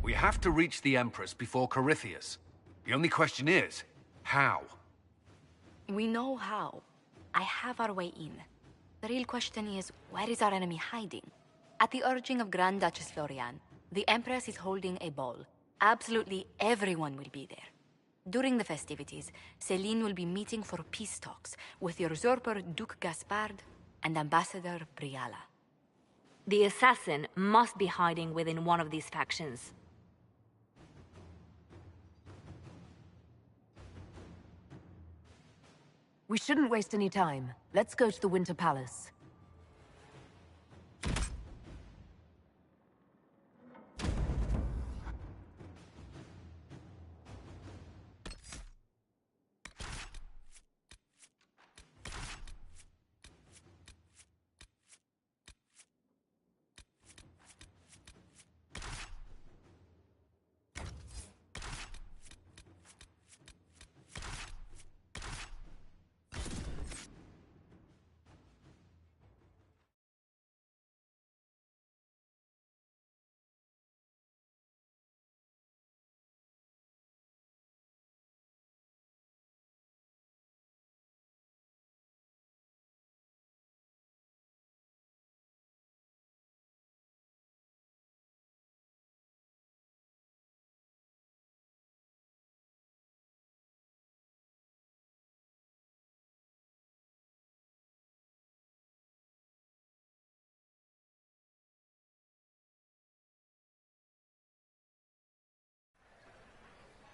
We have to reach the Empress before Corythius. The only question is, how? We know how. I have our way in. The real question is, where is our enemy hiding? At the urging of Grand Duchess Florian, the Empress is holding a ball. Absolutely everyone will be there. During the festivities, Céline will be meeting for peace talks with usurper Duke Gaspard and Ambassador Briala. The assassin must be hiding within one of these factions. We shouldn't waste any time. Let's go to the Winter Palace.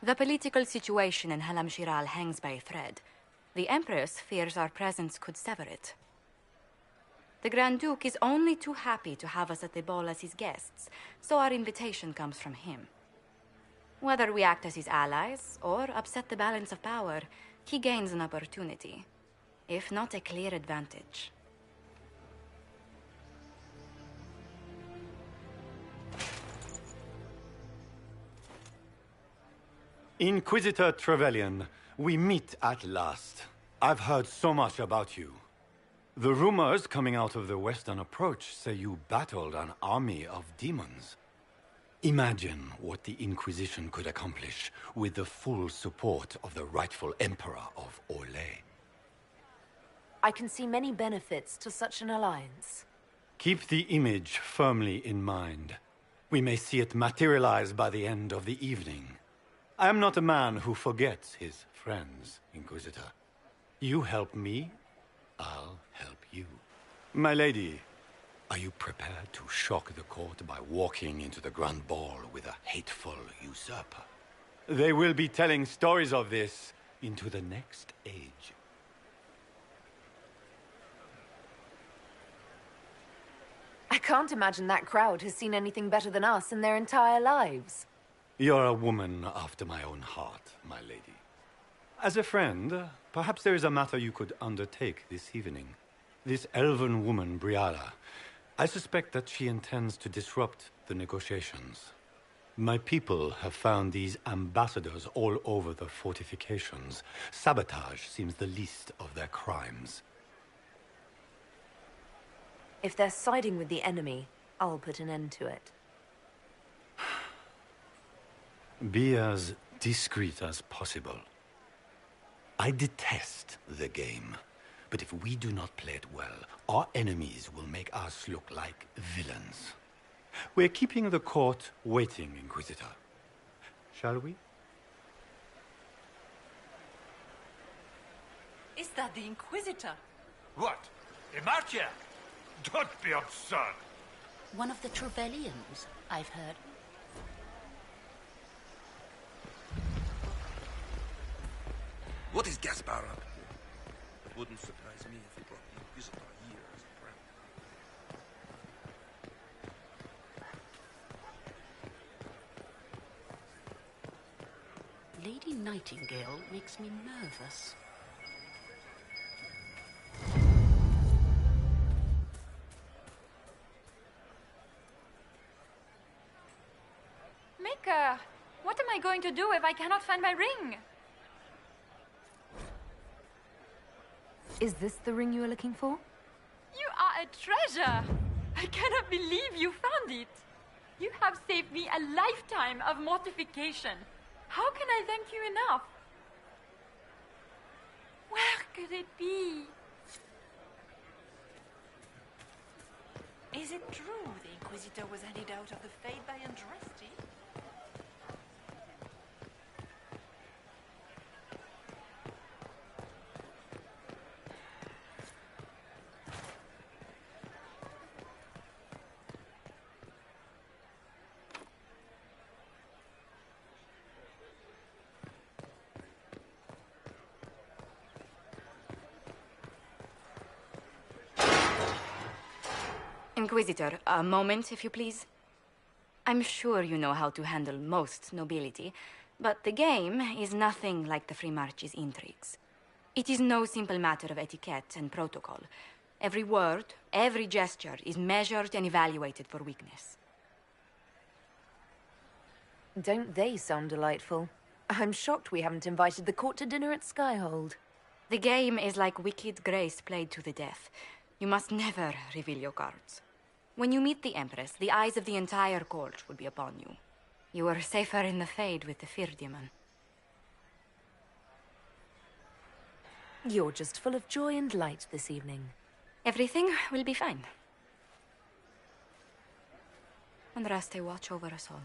The political situation in Halam Shiral hangs by a thread. The Empress fears our presence could sever it. The Grand Duke is only too happy to have us at the ball as his guests, so our invitation comes from him. Whether we act as his allies or upset the balance of power, he gains an opportunity, if not a clear advantage. Inquisitor Trevelyan, we meet at last. I've heard so much about you. The rumors coming out of the Western Approach say you battled an army of demons. Imagine what the Inquisition could accomplish with the full support of the rightful Emperor of Orlais. I can see many benefits to such an alliance. Keep the image firmly in mind. We may see it materialize by the end of the evening. I am not a man who forgets his friends, Inquisitor. You help me, I'll help you. My lady, are you prepared to shock the court by walking into the Grand Ball with a hateful usurper? They will be telling stories of this into the next age. I can't imagine that crowd has seen anything better than us in their entire lives. You're a woman after my own heart, my lady. As a friend, perhaps there is a matter you could undertake this evening. This elven woman, Briala, I suspect that she intends to disrupt the negotiations. My people have found these ambassadors all over the fortifications. Sabotage seems the least of their crimes. If they're siding with the enemy, I'll put an end to it. Be as discreet as possible. I detest the game, but if we do not play it well, our enemies will make us look like villains. We're keeping the court waiting, Inquisitor. Shall we? Is that the Inquisitor? What? Emartia? Don't be absurd! One of the Trevellians, I've heard. What is Gaspar up to? It wouldn't surprise me if he brought the Inquisitor here as a prank. Lady Nightingale makes me nervous. Maker, what am I going to do if I cannot find my ring? Is this the ring you were looking for? You are a treasure! I cannot believe you found it! You have saved me a lifetime of mortification. How can I thank you enough? Where could it be? Is it true the Inquisitor was handed out of the Fate by Andraste? Inquisitor, a moment, if you please. I'm sure you know how to handle most nobility, but the game is nothing like the Free March's intrigues. It is no simple matter of etiquette and protocol. Every word, every gesture is measured and evaluated for weakness. Don't they sound delightful? I'm shocked we haven't invited the court to dinner at Skyhold. The game is like Wicked Grace played to the death. You must never reveal your cards. When you meet the Empress, the eyes of the entire court will be upon you. You are safer in the Fade with the Fear Demon. You're just full of joy and light this evening. Everything will be fine. Andraste, watch over us all.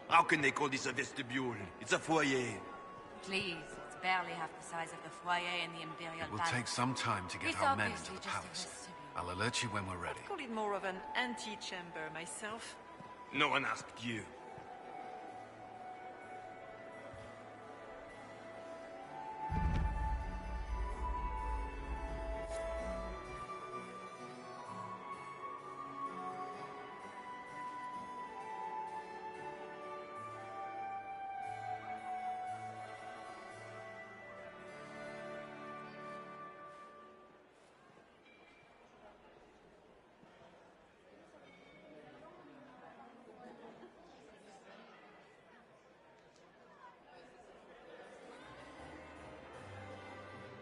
How can they call this a vestibule? It's a foyer. Please, it's barely half the size of the foyer in the Imperial It will Palace. take some time to get It's our men obviously into the just a palace. vestibule. I'll alert you when we're ready. Call it more of an antechamber myself. No one asked you.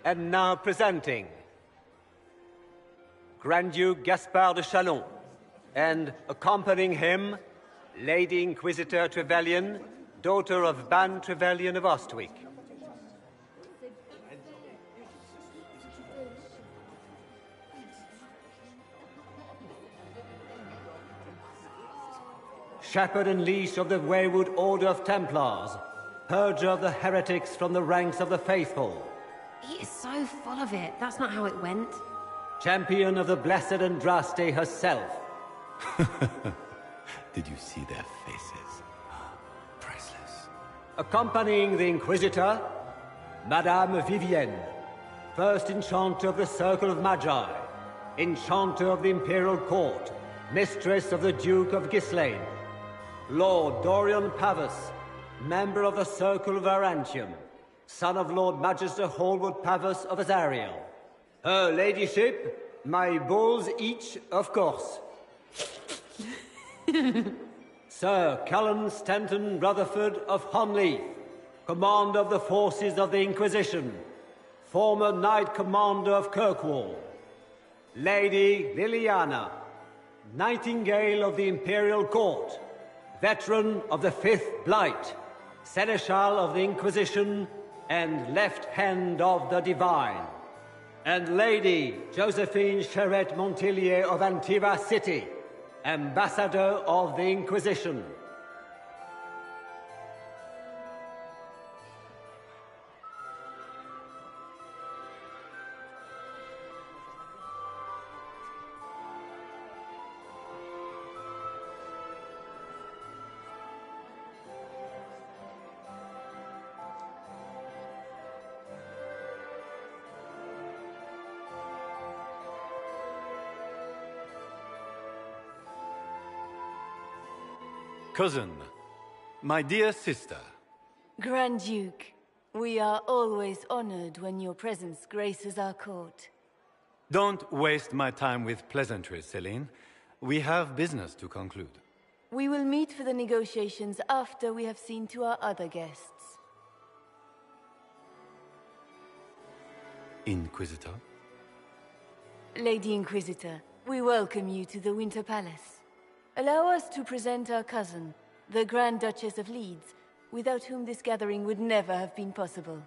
And now presenting Grand Duke Gaspard de Chalon, and accompanying him, Lady Inquisitor Trevelyan, daughter of Ban Trevelyan of Ostwick. Shepherd and leash of the Wayward Order of Templars, purger of the heretics from the ranks of the faithful. He is so full of it. That's not how it went. Champion of the Blessed Andraste herself. Did you see their faces? Priceless. Accompanying the Inquisitor, Madame Vivienne, first Enchanter of the Circle of Magi, Enchanter of the Imperial Court, Mistress of the Duke of Ghislaine, Lord Dorian Pavus, member of the Circle of Arantium, son of Lord Magister Hallward Pavus of Azariel. Her Ladyship, my bulls each, of course. Sir Cullen Stanton Rutherford of Honleith, Commander of the Forces of the Inquisition, former Knight Commander of Kirkwall. Lady Liliana, Nightingale of the Imperial Court, veteran of the Fifth Blight, Seneschal of the Inquisition, and Left Hand of the Divine. And Lady Josephine Charette Montillier of Antiva City, Ambassador of the Inquisition. cousin, my dear sister. Grand Duke, we are always honored when your presence graces our court. Don't waste my time with pleasantries, Celine. We have business to conclude. We will meet for the negotiations after we have seen to our other guests. Inquisitor? Lady Inquisitor, we welcome you to the Winter Palace. Allow us to present our cousin, the Grand Duchess of Leeds, without whom this gathering would never have been possible.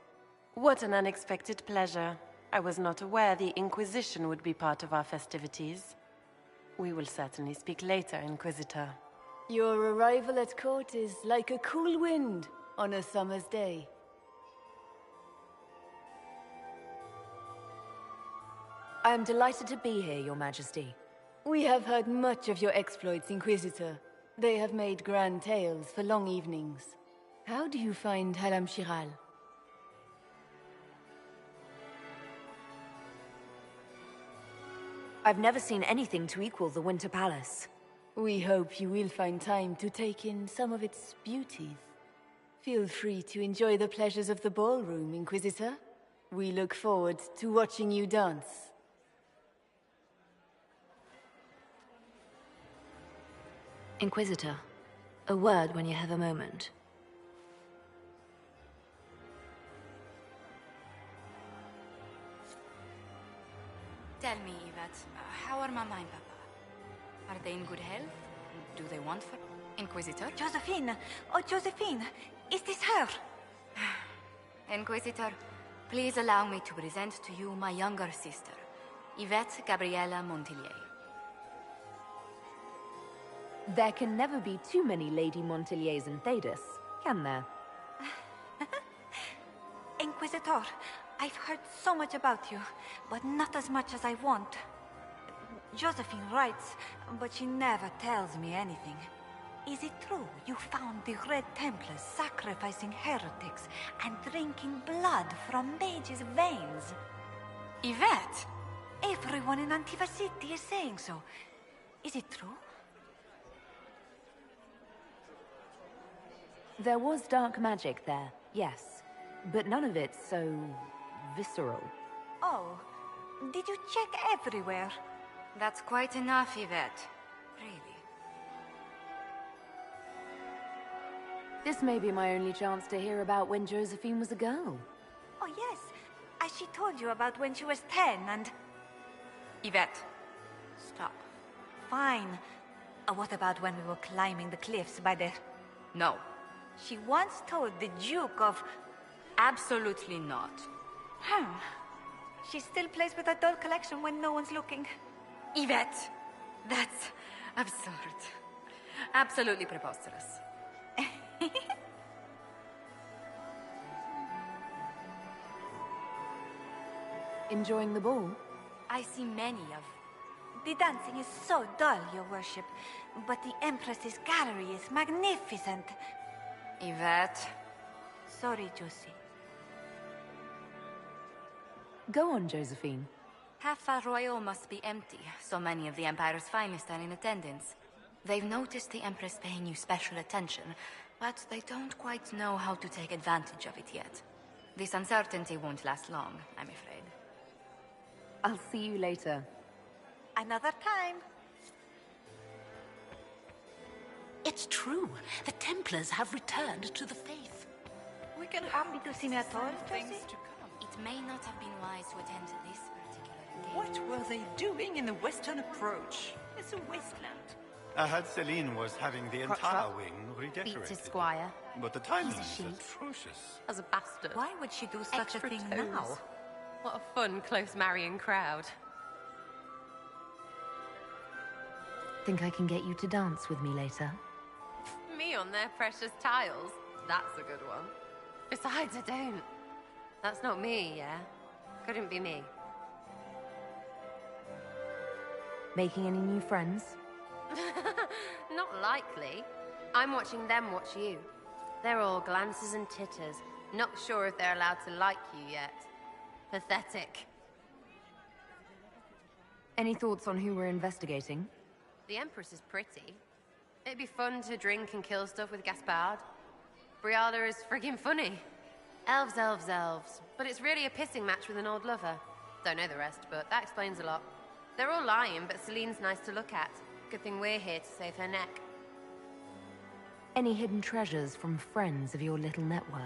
What an unexpected pleasure. I was not aware the Inquisition would be part of our festivities. We will certainly speak later, Inquisitor. Your arrival at court is like a cool wind on a summer's day. I am delighted to be here, Your Majesty. We have heard much of your exploits, Inquisitor. They have made grand tales for long evenings. How do you find Halam Shiral? I've never seen anything to equal the Winter Palace. We hope you will find time to take in some of its beauties. Feel free to enjoy the pleasures of the ballroom, Inquisitor. We look forward to watching you dance. Inquisitor, a word when you have a moment. Tell me, Yvette, how are Mama and Papa? Are they in good health? Do they want for... Inquisitor? Josephine! Oh, Josephine! Is this her? Inquisitor, please allow me to present to you my younger sister, Yvette Gabriella Montillier. There can never be too many Lady Montilliers in Thedas, can there? Inquisitor, I've heard so much about you, but not as much as I want. Josephine writes, but she never tells me anything. Is it true you found the Red Templars sacrificing heretics and drinking blood from mages' veins? Yvette! Everyone in Antiva City is saying so. Is it true? There was dark magic there, yes. But none of it so... visceral. Oh, did you check everywhere? That's quite enough, Yvette. Really. This may be my only chance to hear about when Josephine was a girl. Oh yes, as she told you about when she was 10 and... Yvette, stop. Fine. What about when we were climbing the cliffs by the... No. She once told the Duke of... Absolutely not. She still plays with her doll collection when no one's looking. Yvette! That's absurd. Absolutely preposterous. Enjoying the ball? I see many of... The dancing is so dull, Your Worship. But the Empress's gallery is magnificent. Yvette... Sorry, Josie. Go on, Josephine. Half Royal must be empty. So many of the Empire's finest are in attendance. They've noticed the Empress paying you special attention, but they don't quite know how to take advantage of it yet. This uncertainty won't last long, I'm afraid. I'll see you later. Another time. It's true. The Templars have returned to the faith. We can happy to see me at all, things Josie? to come. It may not have been wise to attend to this particular engagement. What were they doing in the western approach? It's a wasteland. I heard Celine was having the entire wing redecorated. Beats his squire. But the timing He's a is she. atrocious. As a bastard. Why would she do such Extra a thing toes. now? What a fun, close marrying crowd. Think I can get you to dance with me later? Me on their precious tiles? That's a good one. Besides, I don't. That's not me, yeah? Couldn't be me. Making any new friends? Not likely. I'm watching them watch you. They're all glances and titters. Not sure if they're allowed to like you yet. Pathetic. Any thoughts on who we're investigating? The Empress is pretty. It'd be fun to drink and kill stuff with Gaspard. Briala is friggin' funny. Elves, elves, elves. But it's really a pissing match with an old lover. Don't know the rest, but that explains a lot. They're all lying, but Celine's nice to look at. Good thing we're here to save her neck. Any hidden treasures from friends of your little network?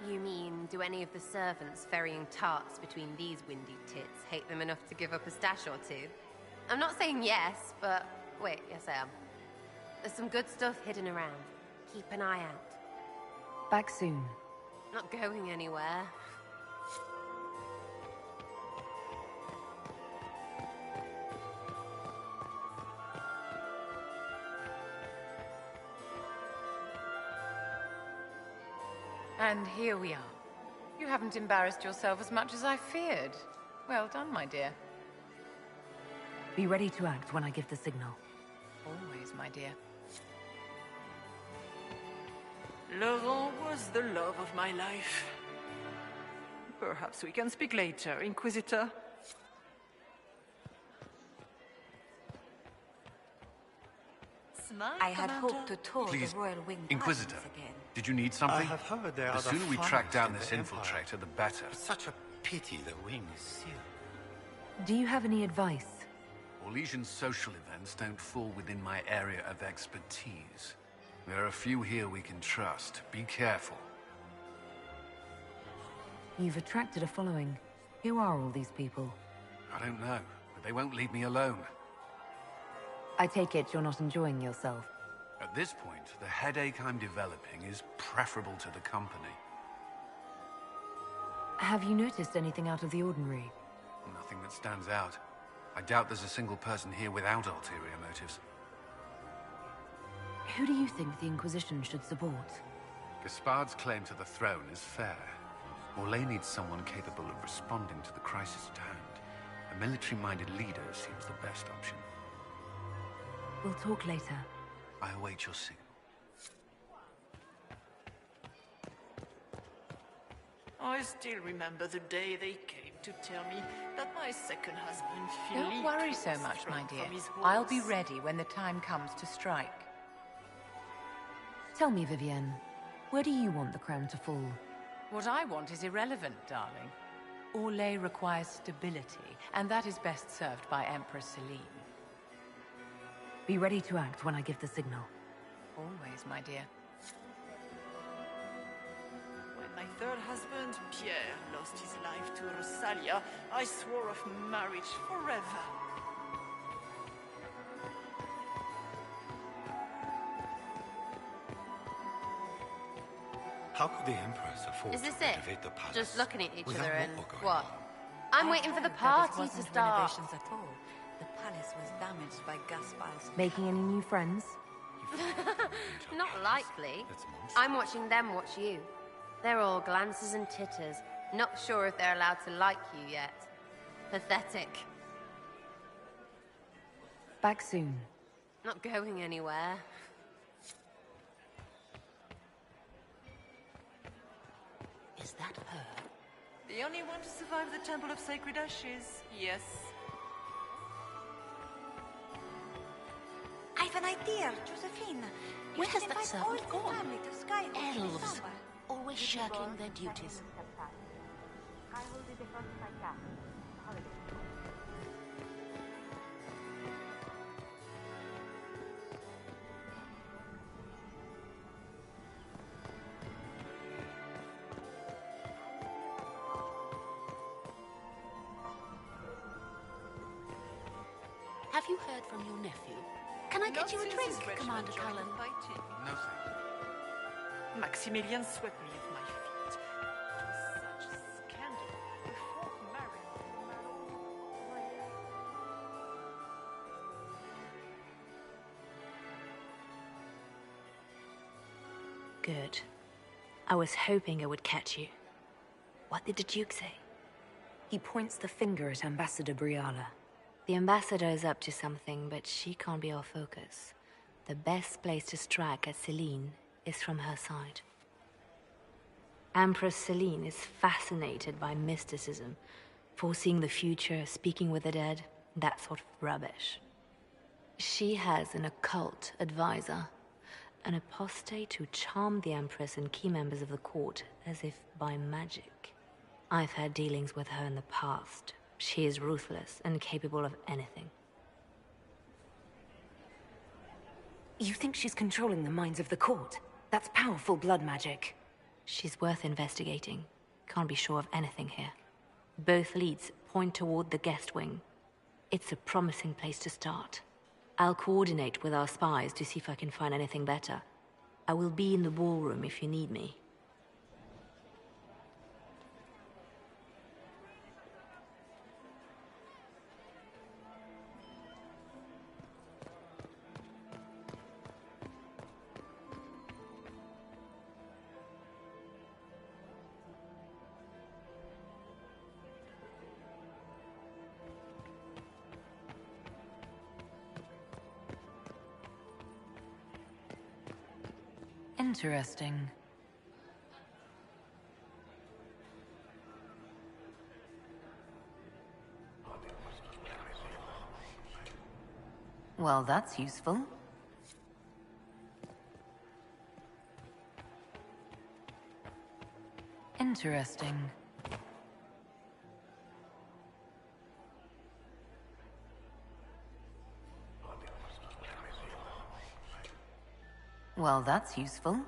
You mean, do any of the servants ferrying tarts between these windy tits hate them enough to give up a stash or two? I'm not saying yes, but... wait, yes I am. There's some good stuff hidden around. Keep an eye out. Back soon. Not going anywhere. And here we are. You haven't embarrassed yourself as much as I feared. Well done, my dear. Be ready to act when I give the signal. Always, my dear. Laurent was the love of my life. Perhaps we can speak later, Inquisitor. I had hoped to tour Please, the Royal Wing Inquisitor, again. did you need something? I have heard there The are sooner we funds track down to this the Empire. infiltrator, the better. It's such a pity the wing is sealed. Do you have any advice? Orlesian social events don't fall within my area of expertise. There are a few here we can trust. Be careful. You've attracted a following. Who are all these people? I don't know, but they won't leave me alone. I take it you're not enjoying yourself. At this point, the headache I'm developing is preferable to the company. Have you noticed anything out of the ordinary? Nothing that stands out. I doubt there's a single person here without ulterior motives. Who do you think the Inquisition should support? Gaspard's claim to the throne is fair. Orlais needs someone capable of responding to the crisis at hand. A military-minded leader seems the best option. We'll talk later. I await your signal. I still remember the day they came to tell me that my second husband, Don't Philippe, worry so was much, my thrown dear. from his I'll be horse. ready when the time comes to strike. Tell me, Vivienne, where do you want the crown to fall? What I want is irrelevant, darling. Orlais requires stability, and that is best served by Empress Celine. Be ready to act when I give the signal. Always, my dear. When my third husband, Pierre, lost his life to Rosalia, I swore off marriage forever. How could the Empress afford Is this to it? renovate the palace Just looking at each without other and... war going what? on? I'm waiting for the party to Wasn't start. renovations at all. The palace was damaged by Gaspard's. Making any new friends? Not likely. That's monstrous. I'm watching them watch you. They're all glances and titters. Not sure if they're allowed to like you yet. Pathetic. Back soon. Not going anywhere. Is that her? The only one to survive the Temple of Sacred Ashes, yes. I've an idea, Josephine. Where has that servant gone? Elves, Elves. always shirking their duties. Have you heard from your nephew? Can I get you a drink, Commander Cullen? No, thank you. Maximilian swept me off my feet. It was such a scandal. Before marriage. Good. I was hoping I would catch you. What did the Duke say? He points the finger at Ambassador Briala. The ambassador is up to something, but she can't be our focus. The best place to strike at Celine is from her side. Empress Celine is fascinated by mysticism, foreseeing the future, speaking with the dead, that sort of rubbish. She has an occult advisor, an apostate who charmed the Empress and key members of the court as if by magic. I've had dealings with her in the past. She is ruthless and capable of anything. You think she's controlling the minds of the court? That's powerful blood magic. She's worth investigating. Can't be sure of anything here. Both leads point toward the guest wing. It's a promising place to start. I'll coordinate with our spies to see if I can find anything better. I will be in the ballroom if you need me. Interesting. Well, that's useful. Interesting. Well, that's useful.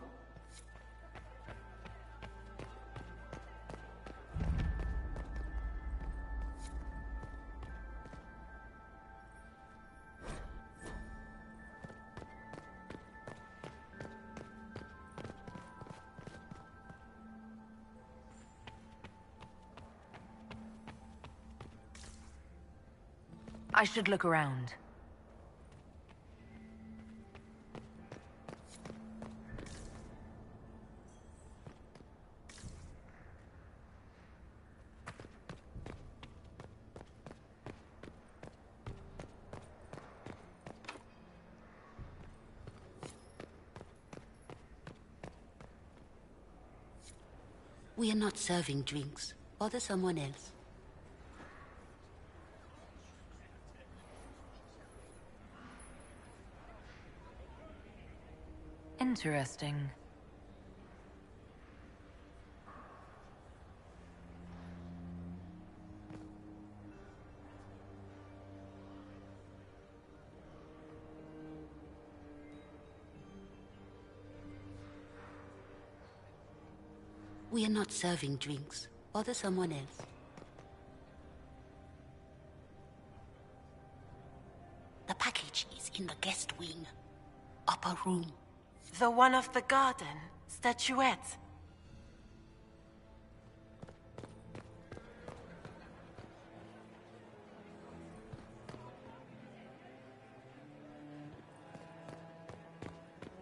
I should look around. We are not serving drinks. Bother someone else. Interesting. We are not serving drinks. Bother someone else. The package is in the guest wing. Upper room. The one of the garden. Statuette.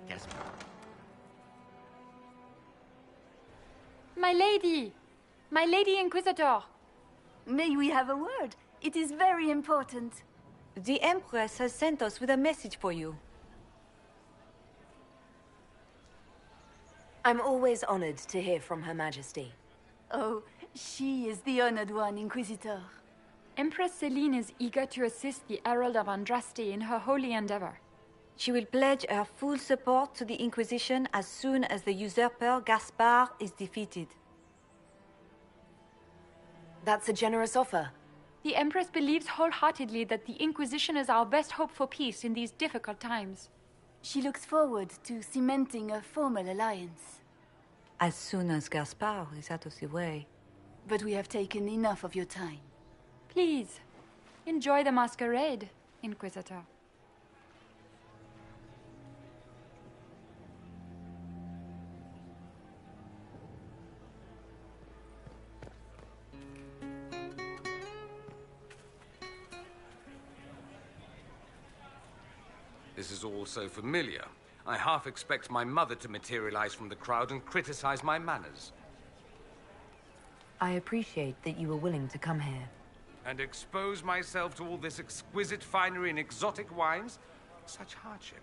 Yes, My lady! My lady Inquisitor! May we have a word? It is very important. The Empress has sent us with a message for you. I'm always honored to hear from Her Majesty. Oh, she is the honored one, Inquisitor. Empress Celine is eager to assist the Herald of Andraste in her holy endeavor. She will pledge her full support to the Inquisition as soon as the usurper Gaspard is defeated. That's a generous offer. The Empress believes wholeheartedly that the Inquisition is our best hope for peace in these difficult times. She looks forward to cementing a formal alliance. As soon as Gaspard is out of the way. But we have taken enough of your time. Please, enjoy the masquerade, Inquisitor. This is all so familiar. I half expect my mother to materialize from the crowd and criticize my manners. I appreciate that you were willing to come here. And expose myself to all this exquisite finery and exotic wines? Such hardship.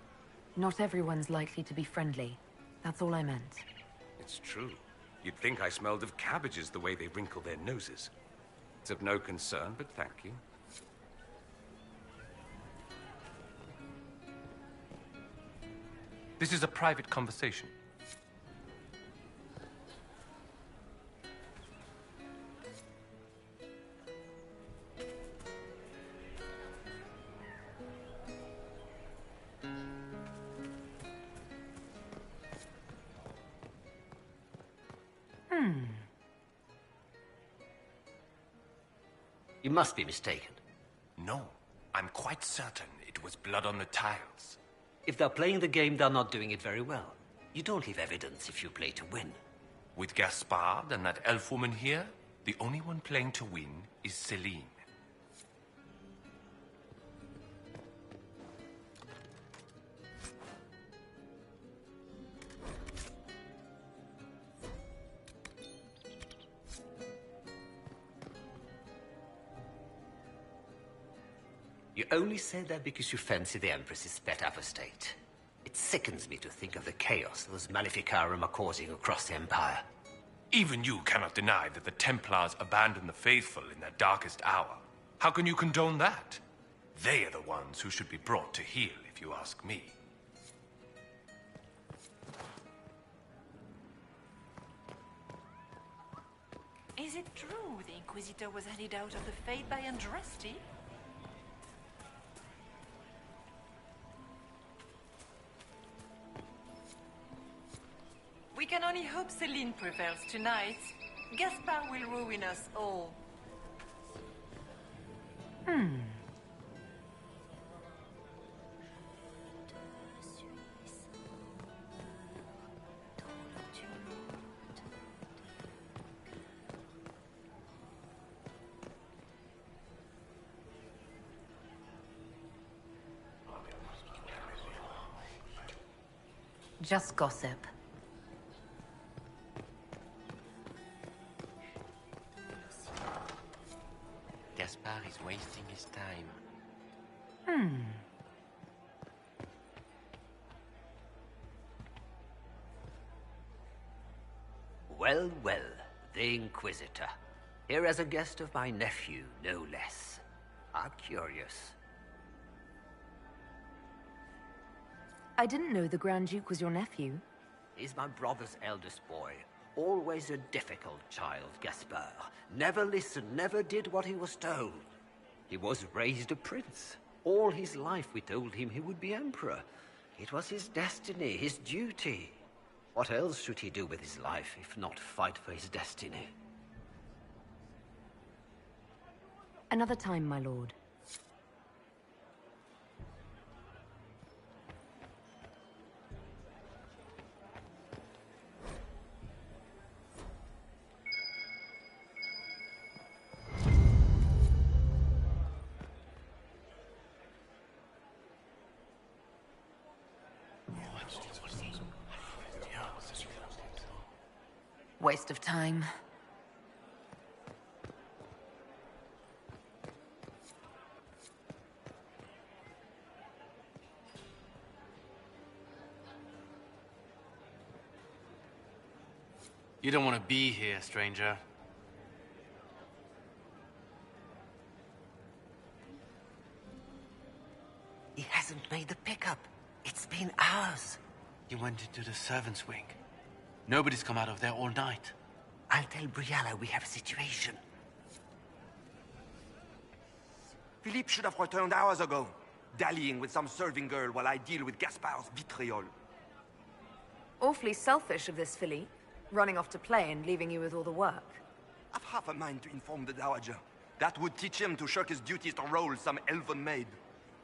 Not everyone's likely to be friendly. That's all I meant. It's true. You'd think I smelled of cabbages the way they wrinkle their noses. It's of no concern, but thank you. This is a private conversation. You must be mistaken. No, I'm quite certain it was blood on the tiles. If they're playing the game, they're not doing it very well. You don't leave evidence if you play to win. With Gaspard and that elf woman here, the only one playing to win is Celine. You only say that because you fancy the Empress's pet apostate. It sickens me to think of the chaos those Maleficarum are causing across the Empire. Even you cannot deny that the Templars abandoned the faithful in their darkest hour. How can you condone that? They are the ones who should be brought to heel, if you ask me. Is it true the Inquisitor was headed out of the Fate by Andraste? We can only hope Celine prevails tonight. Gaspard will ruin us all. Just gossip. Gaspard is wasting his time. Well, well, the Inquisitor. Here as a guest of my nephew, no less. I'm curious. I didn't know the Grand Duke was your nephew. He's my brother's eldest boy. Always a difficult child, Gaspard. Never listened, never did what he was told. He was raised a prince. All his life we told him he would be emperor. It was his destiny, his duty. What else should he do with his life, if not fight for his destiny? Another time, my lord. Waste of time. You don't want to be here, stranger. He hasn't made the pickup. It's been hours. He went into the servants' wing. Nobody's come out of there all night. I'll tell Briala we have a situation. Philippe should have returned hours ago, dallying with some serving girl while I deal with Gaspard's vitriol. Awfully selfish of this Philippe, running off to play and leaving you with all the work. I've half a mind to inform the Dowager. That would teach him to shirk his duties to roll some elven maid.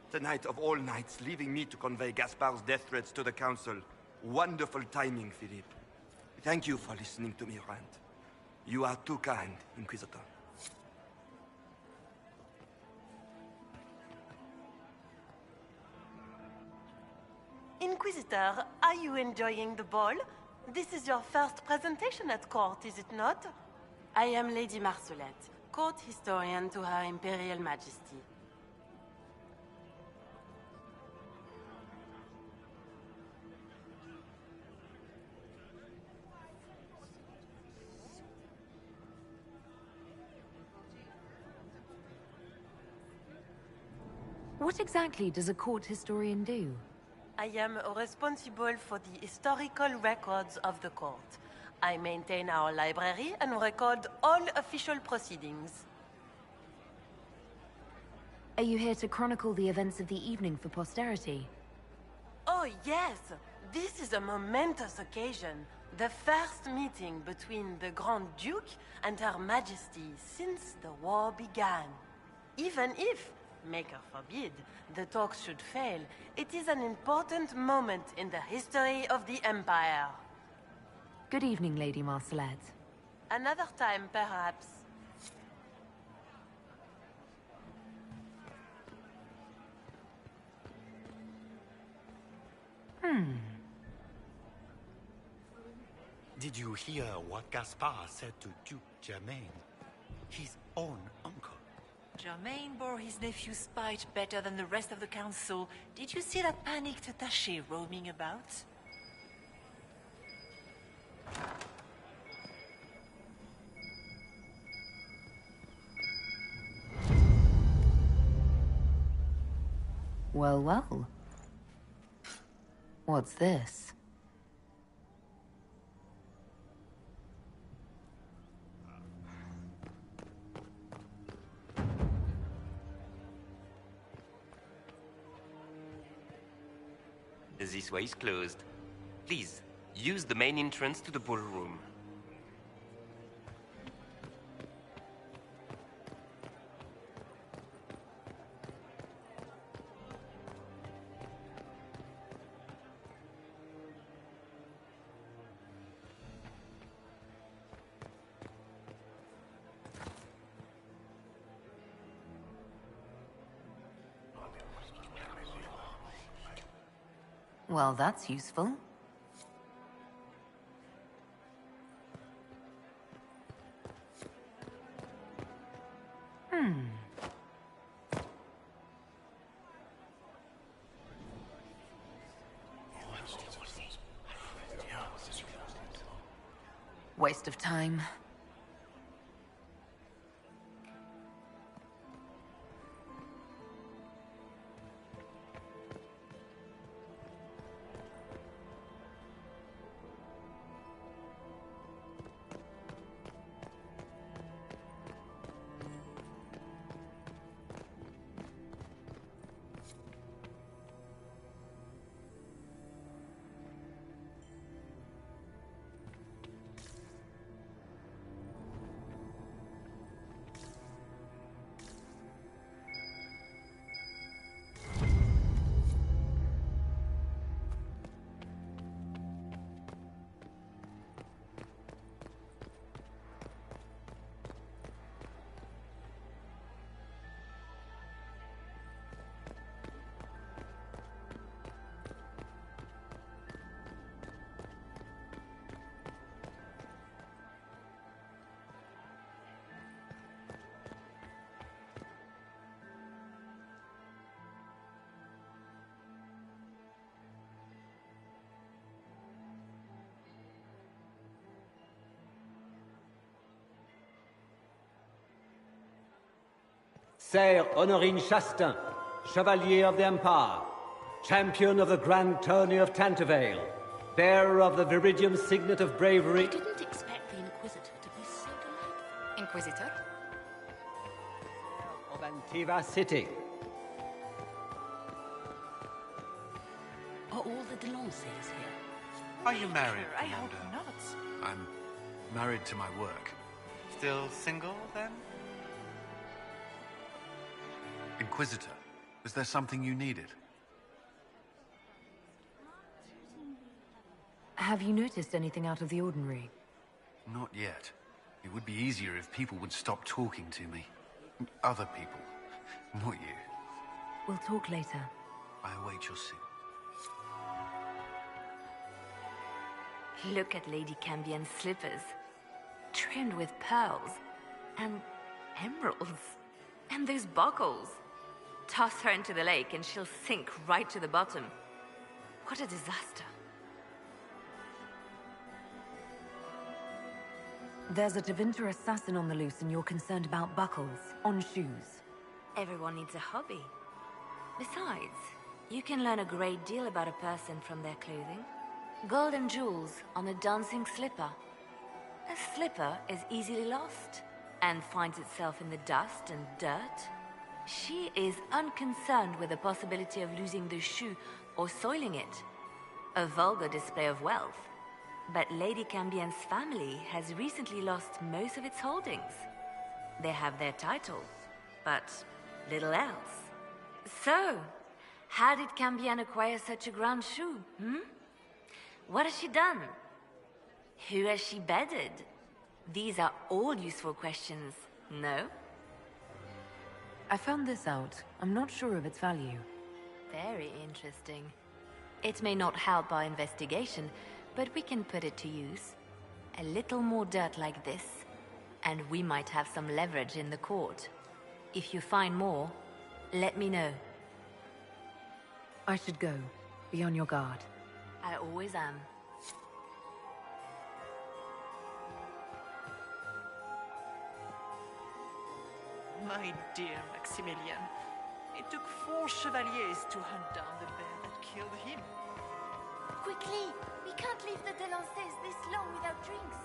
Tonight of all nights, leaving me to convey Gaspard's death threats to the Council. Wonderful timing, Philippe. Thank you for listening to me rant. You are too kind, Inquisitor. Inquisitor, are you enjoying the ball? This is your first presentation at court, is it not? I am Lady Marcelette, court historian to Her Imperial Majesty. What exactly does a court historian do? I am responsible for the historical records of the court. I maintain our library and record all official proceedings. Are you here to chronicle the events of the evening for posterity? Oh, yes! This is a momentous occasion. The first meeting between the Grand Duke and Her Majesty since the war began. Even if, Maker forbid, the talks should fail, it is an important moment in the history of the Empire. Good evening, Lady Marcelette. Another time, perhaps. Did you hear what Gaspard said to Duke Germain? His own uncle. Germain bore his nephew's spite better than the rest of the council. Did you see that panicked attaché roaming about? Well, well. What's this? This way is closed. Please, use the main entrance to the ballroom. Well, that's useful. Waste of time. Sire Honorine Chastain, Chevalier of the Empire, Champion of the Grand Tourney of Tantervale, bearer of the Viridian Signet of Bravery. I didn't expect the Inquisitor to be so delightful. Inquisitor? Of Antiva City. Are all the Delancers here? Are you married, I hope Commander? not. I'm married to my work. Still single, then? Inquisitor, is there something you needed? Have you noticed anything out of the ordinary? Not yet. It would be easier if people would stop talking to me. Other people, not you. We'll talk later. I await your suit. Look at Lady Cambien's slippers. Trimmed with pearls. And emeralds. And those buckles. Toss her into the lake and she'll sink right to the bottom. What a disaster. There's a Tevinter assassin on the loose and you're concerned about buckles on shoes. Everyone needs a hobby. Besides, You can learn a great deal about a person from their clothing. Gold and jewels on a dancing slipper. A slipper is easily lost and finds itself in the dust and dirt. She is unconcerned with the possibility of losing the shoe or soiling it. A vulgar display of wealth. But Lady Cambien's family has recently lost most of its holdings. They have their title, but little else. So, how did Cambien acquire such a grand shoe, What has she done? Who has she bedded? These are all useful questions, no? I found this out. I'm not sure of its value. Very interesting. It may not help our investigation, but we can put it to use. A little more dirt like this, and we might have some leverage in the court. If you find more, let me know. I should go. Be on your guard. I always am. My dear Maximilian, it took 4 chevaliers to hunt down the bear that killed him. Quickly! We can't leave the Delances this long without drinks.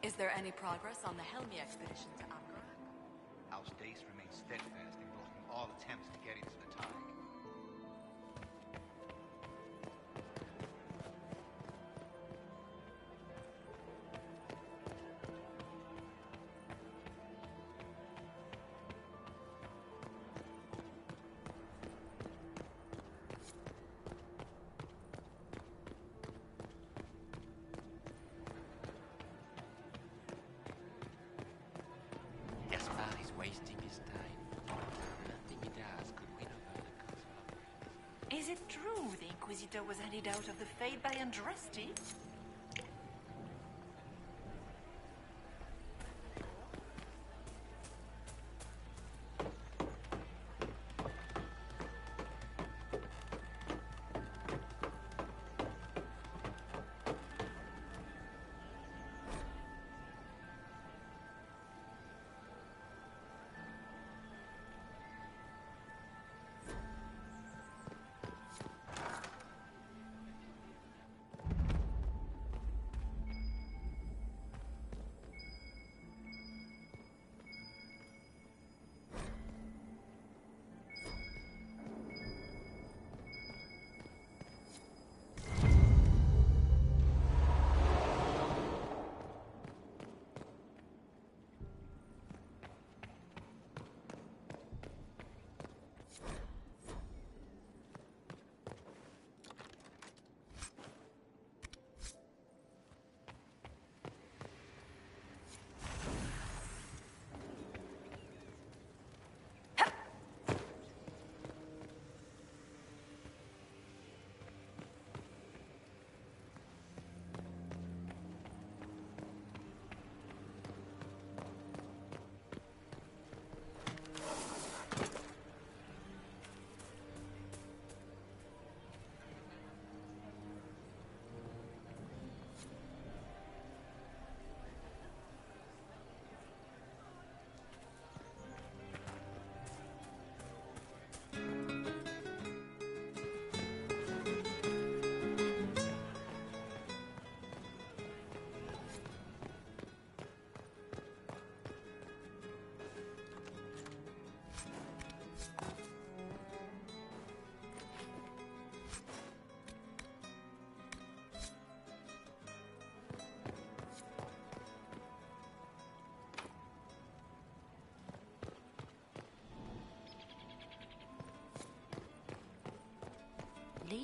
Is there any progress on the Helmi expedition to Amgarak? House Dace remains steadfast in blocking all attempts to get into the Tig. Wasting his time. Nothing he does could win over the Council. Is it true the Inquisitor was handed out of the Fade by Andraste?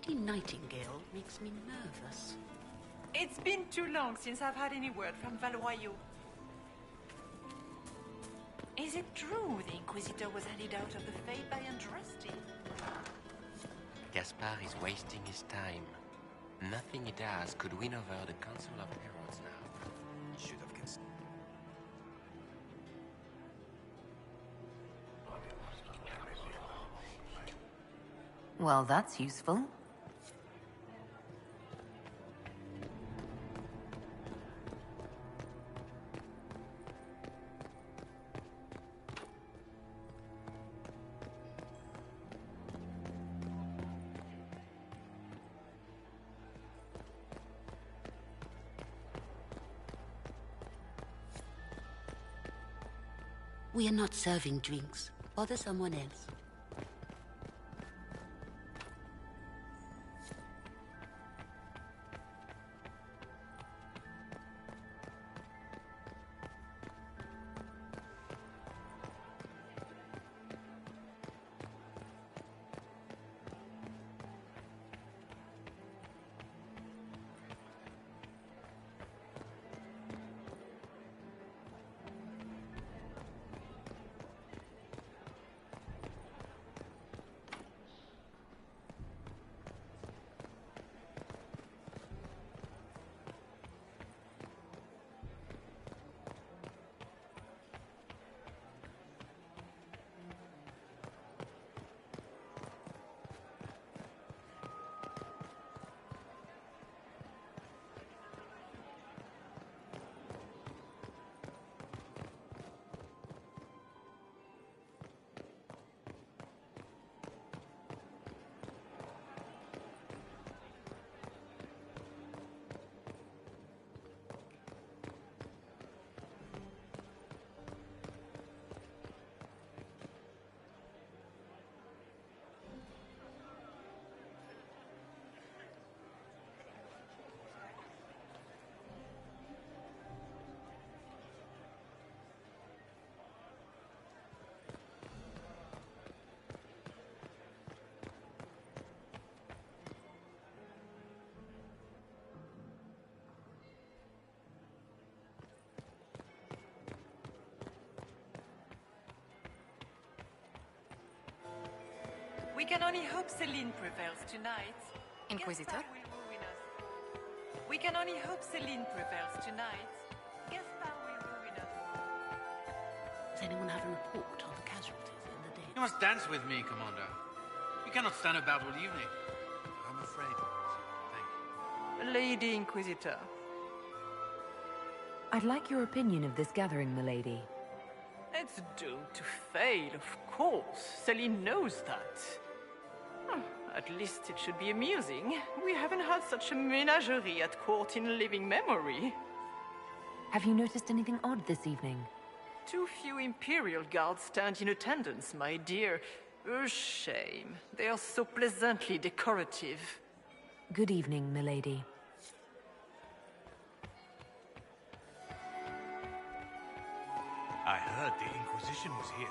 Lady Nightingale makes me nervous. It's been too long since I've had any word from Valoyaux. Is it true the Inquisitor was handed out of the Faith by Andraste? Gaspard is wasting his time. Nothing he does could win over the Council of Heralds now. Should have considered. Well, that's useful. We are not serving drinks. Bother someone else. We can only hope Celine prevails tonight. Inquisitor? Gaspard will ruin us. We can only hope Celine prevails tonight. Gaspard will ruin us. Does anyone have a report on the casualties in the day? You must dance with me, Commander. You cannot stand about all evening. I'm afraid. Thank you. Lady Inquisitor. I'd like your opinion of this gathering, milady. It's doomed to fail, of course. Celine knows that. At least it should be amusing. We haven't had such a menagerie at court in living memory. Have you noticed anything odd this evening? Too few Imperial guards stand in attendance, my dear. A shame. They are so pleasantly decorative. Good evening, milady. I heard the Inquisition was here.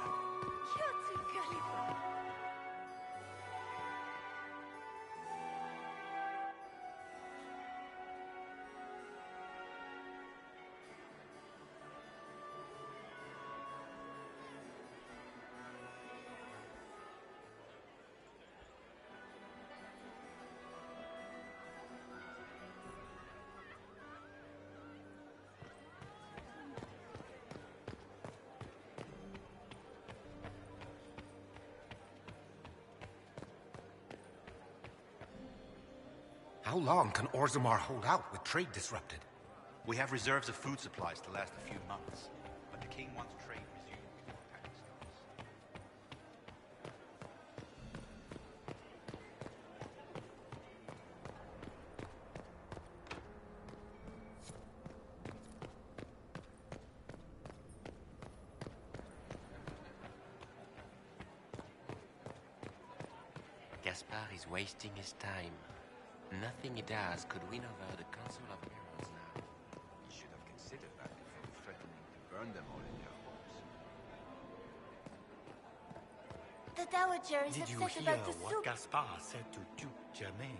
How long can Orzammar hold out with trade disrupted? We have reserves of food supplies to last a few months, but the king wants trade resumed before panic starts. Gaspard is wasting his time. Nothing he does could win over the Council of Heralds now. You should have considered that before threatening to burn them all in their homes. The Dowager is Did you upset hear about the what soup. Gaspard said to Duke Germain.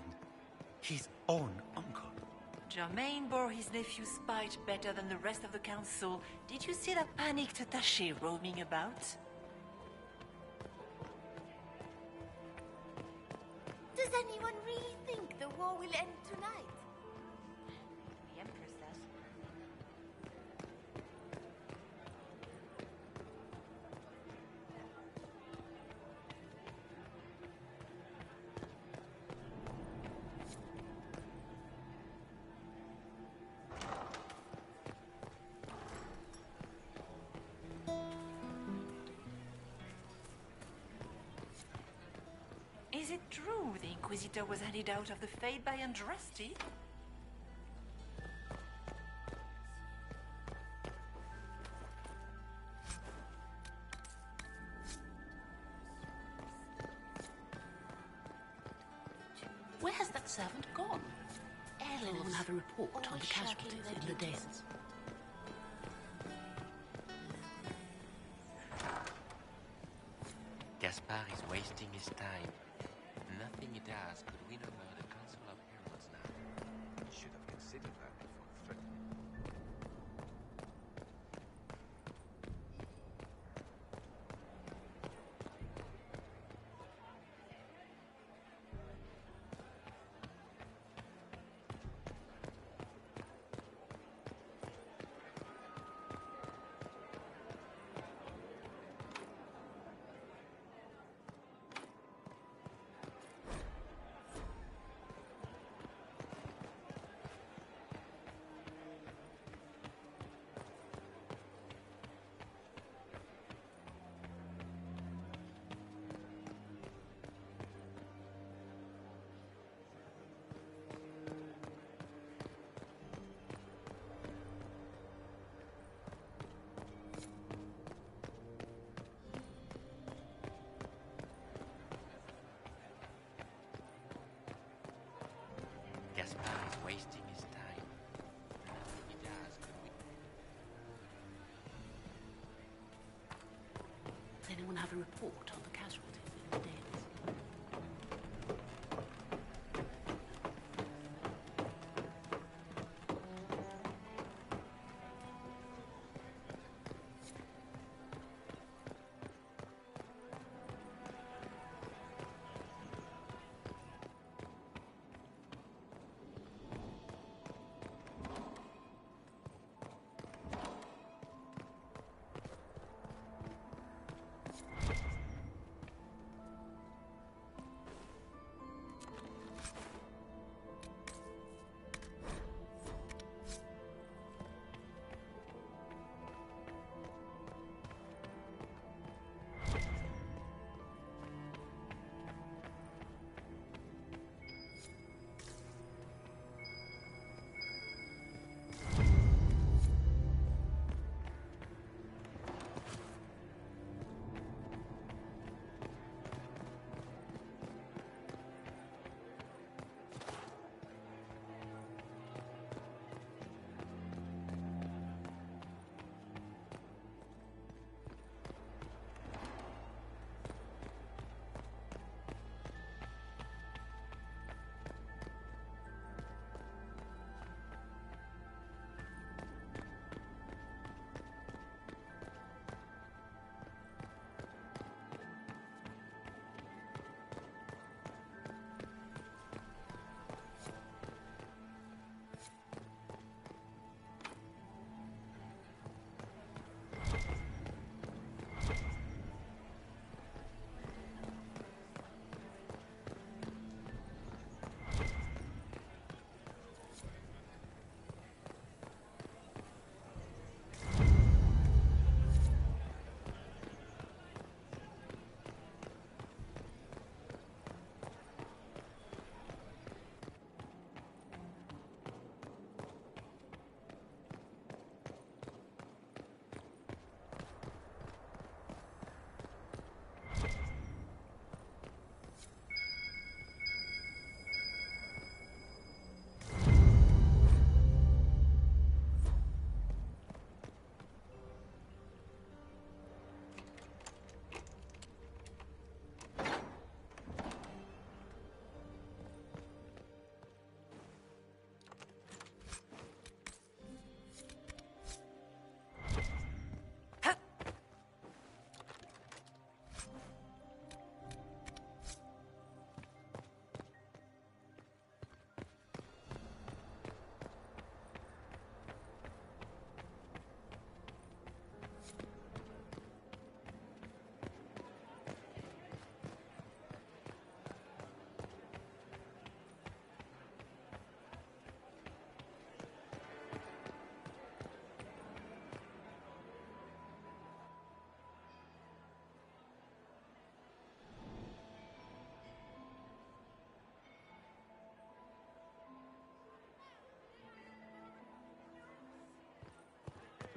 His own uncle. Germain bore his nephew's spite better than the rest of the council. Did you see that panicked attaché roaming about? Does anyone really think the war will end tonight? The Empress does. Is it true the Inquisitor was handed out of the Fade by Andraste? Where has that servant gone? Does anyone have a report on the casualties in the dales? Gaspard is wasting his time. Nothing he does could win over the Council of Heralds now. You should have considered that before threatening. Gaspard is wasting his time. Nothing he does could win. Does anyone have a report on the casualties in the dales?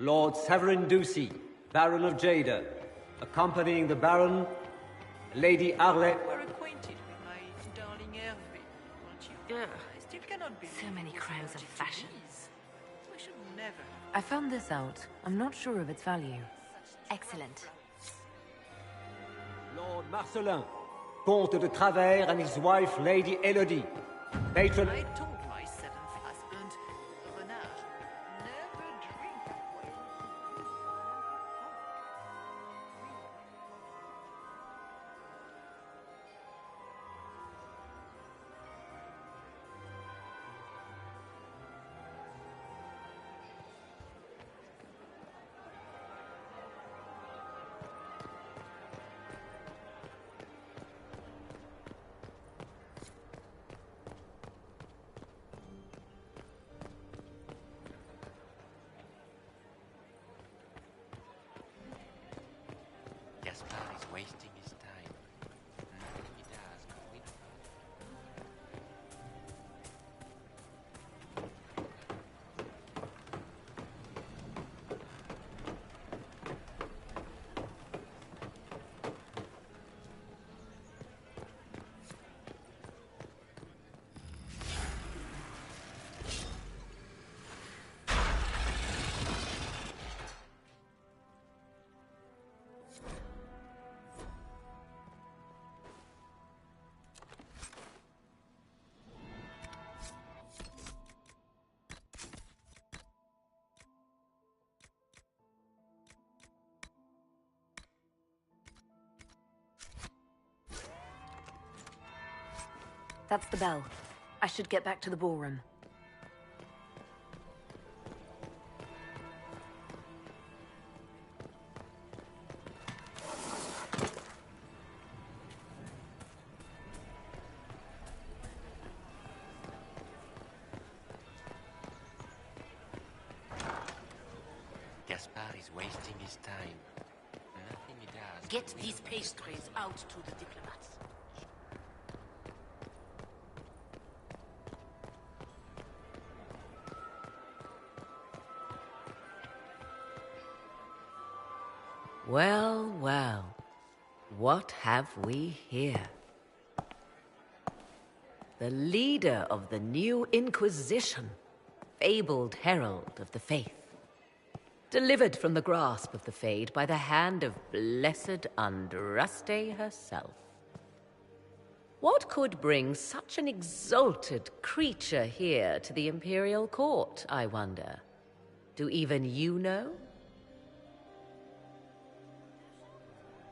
Lord Severin Ducey, Baron of Jada. Accompanying the Baron, Lady Arlette. We're acquainted with my darling Hervé, aren't you? Ugh. I still cannot believe So many it was crimes of 32 fashion. years. We should never. I found this out. I'm not sure of its value. Excellent. Lord Marcelin, Comte de Travers and his wife, Lady Elodie. Patron. I told my seventh husband, Renard, never drink while Gaspard is wasting his time. Nothing he does could win That's the bell. I should get back to the ballroom. Gaspard is wasting his time. Nothing he does. Get these pastries out to the diplomats. Well, well. What have we here? The leader of the new Inquisition, fabled herald of the faith. Delivered from the grasp of the Fade by the hand of blessed Andraste herself. What could bring such an exalted creature here to the Imperial Court, I wonder? Do even you know?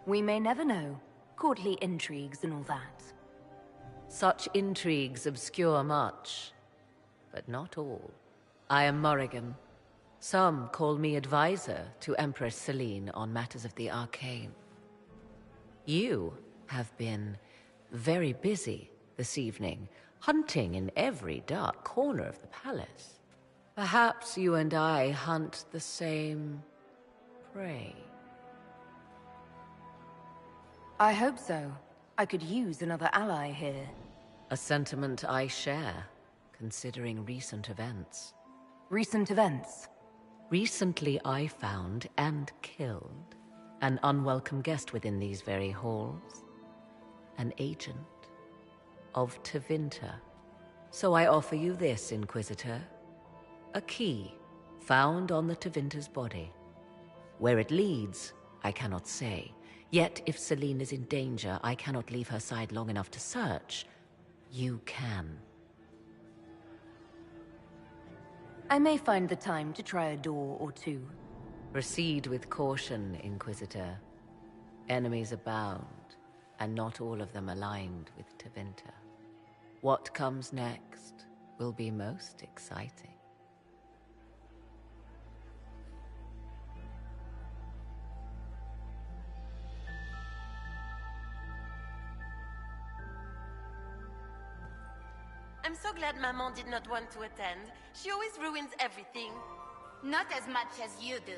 We may never know. Courtly intrigues and all that. Such intrigues obscure much, but not all. I am Morrigan. Some call me advisor to Empress Celine on matters of the arcane. You have been very busy this evening, hunting in every dark corner of the palace. Perhaps you and I hunt the same prey. I hope so. I could use another ally here. A sentiment I share, considering recent events. Recent events? Recently I found and killed an unwelcome guest within these very halls. An agent of Tevinter. So I offer you this, Inquisitor. A key found on the Tevinter's body. Where it leads, I cannot say. Yet, if Celine is in danger, I cannot leave her side long enough to search. You can. I may find the time to try a door or two. Proceed with caution, Inquisitor. Enemies abound, and not all of them aligned with Tevinter. What comes next will be most exciting. I'm so glad Maman did not want to attend. She always ruins everything. Not as much as you do.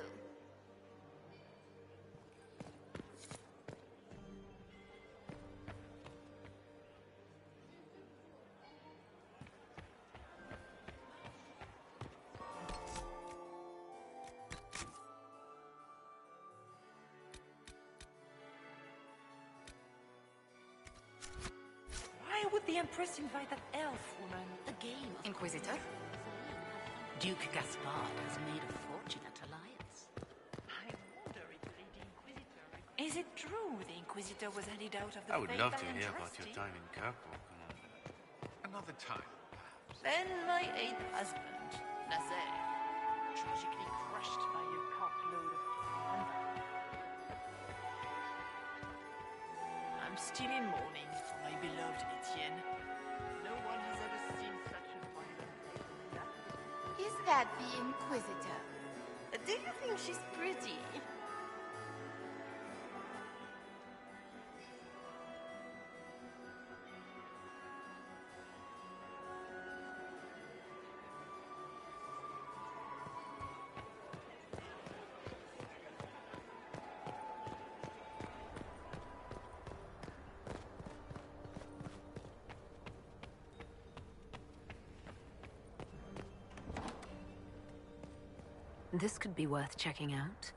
Empress invite that elf woman? The game, Inquisitor? Duke Gaspard has made a fortune at Alliance. I wonder if Lady Inquisitor... Is it true the Inquisitor was headed out of the I would faith love by to hear about your Andraste? time in Kirkwall, Commander. Another time, perhaps. Then my 8th husband, Nazaire, tragically crushed by a cartload of plunder. I'm still in mourning for my beloved Etienne. No one has ever seen such a wonderful. Is that the Inquisitor? Do you think she's pretty? This could be worth checking out.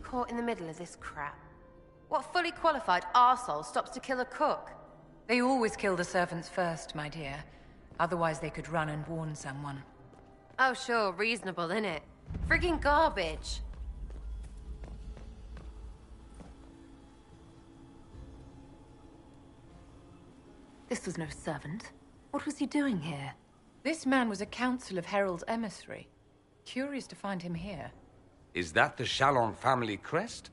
Caught in the middle of this crap. What fully qualified arsehole stops to kill a cook? They always kill the servants first, my dear. Otherwise they could run and warn someone. Oh sure, reasonable, innit? Friggin' garbage. This was no servant. What was he doing here? This man was a Council of Herald's emissary. Curious to find him here. Is that the Chalon family crest?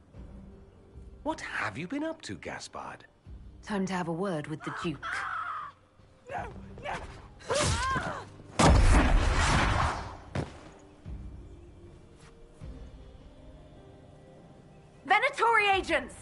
What have you been up to, Gaspard? Time to have a word with the Duke. No, no! Venatori agents!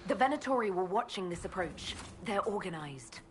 The Venatori were watching this approach. They're organized.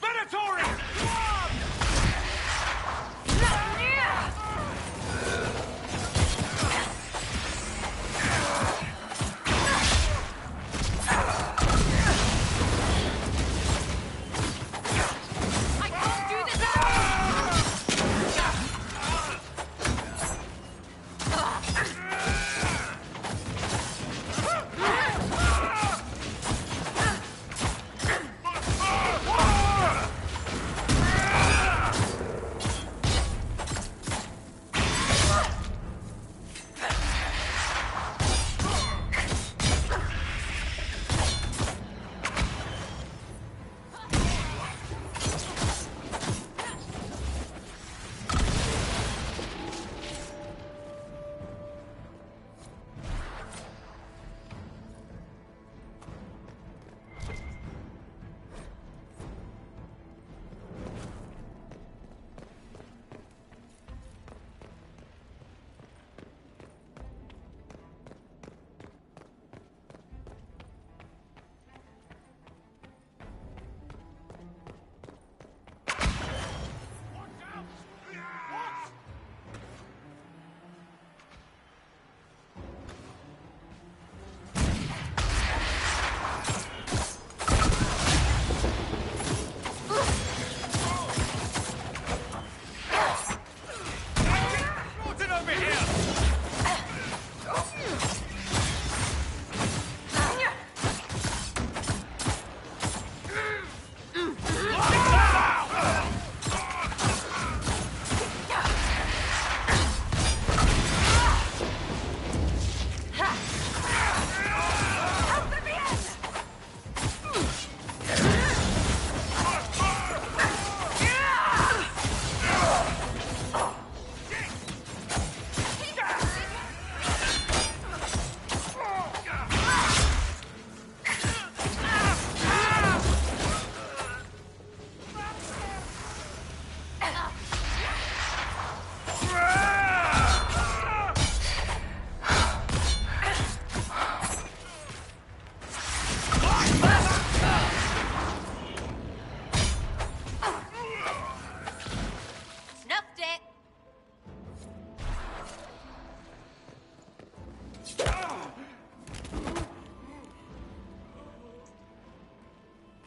Venatori!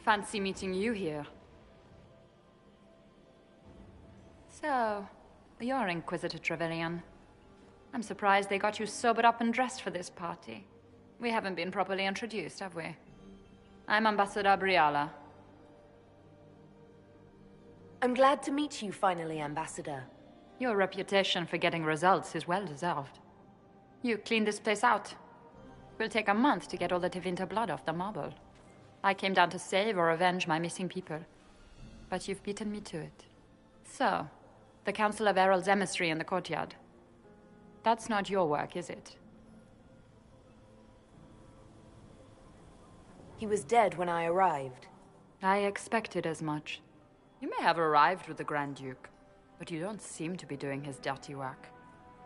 Fancy meeting you here. So, you're Inquisitor Trevelyan. I'm surprised they got you sobered up and dressed for this party. We haven't been properly introduced, have we? I'm Ambassador Briala. I'm glad to meet you finally, Ambassador. Your reputation for getting results is well deserved. You cleaned this place out. Will take a month to get all the Tevinter blood off the marble. I came down to save or avenge my missing people. But you've beaten me to it. So, the Council of Errol's emissary in the courtyard. That's not your work, is it? He was dead when I arrived. I expected as much. You may have arrived with the Grand Duke, but you don't seem to be doing his dirty work.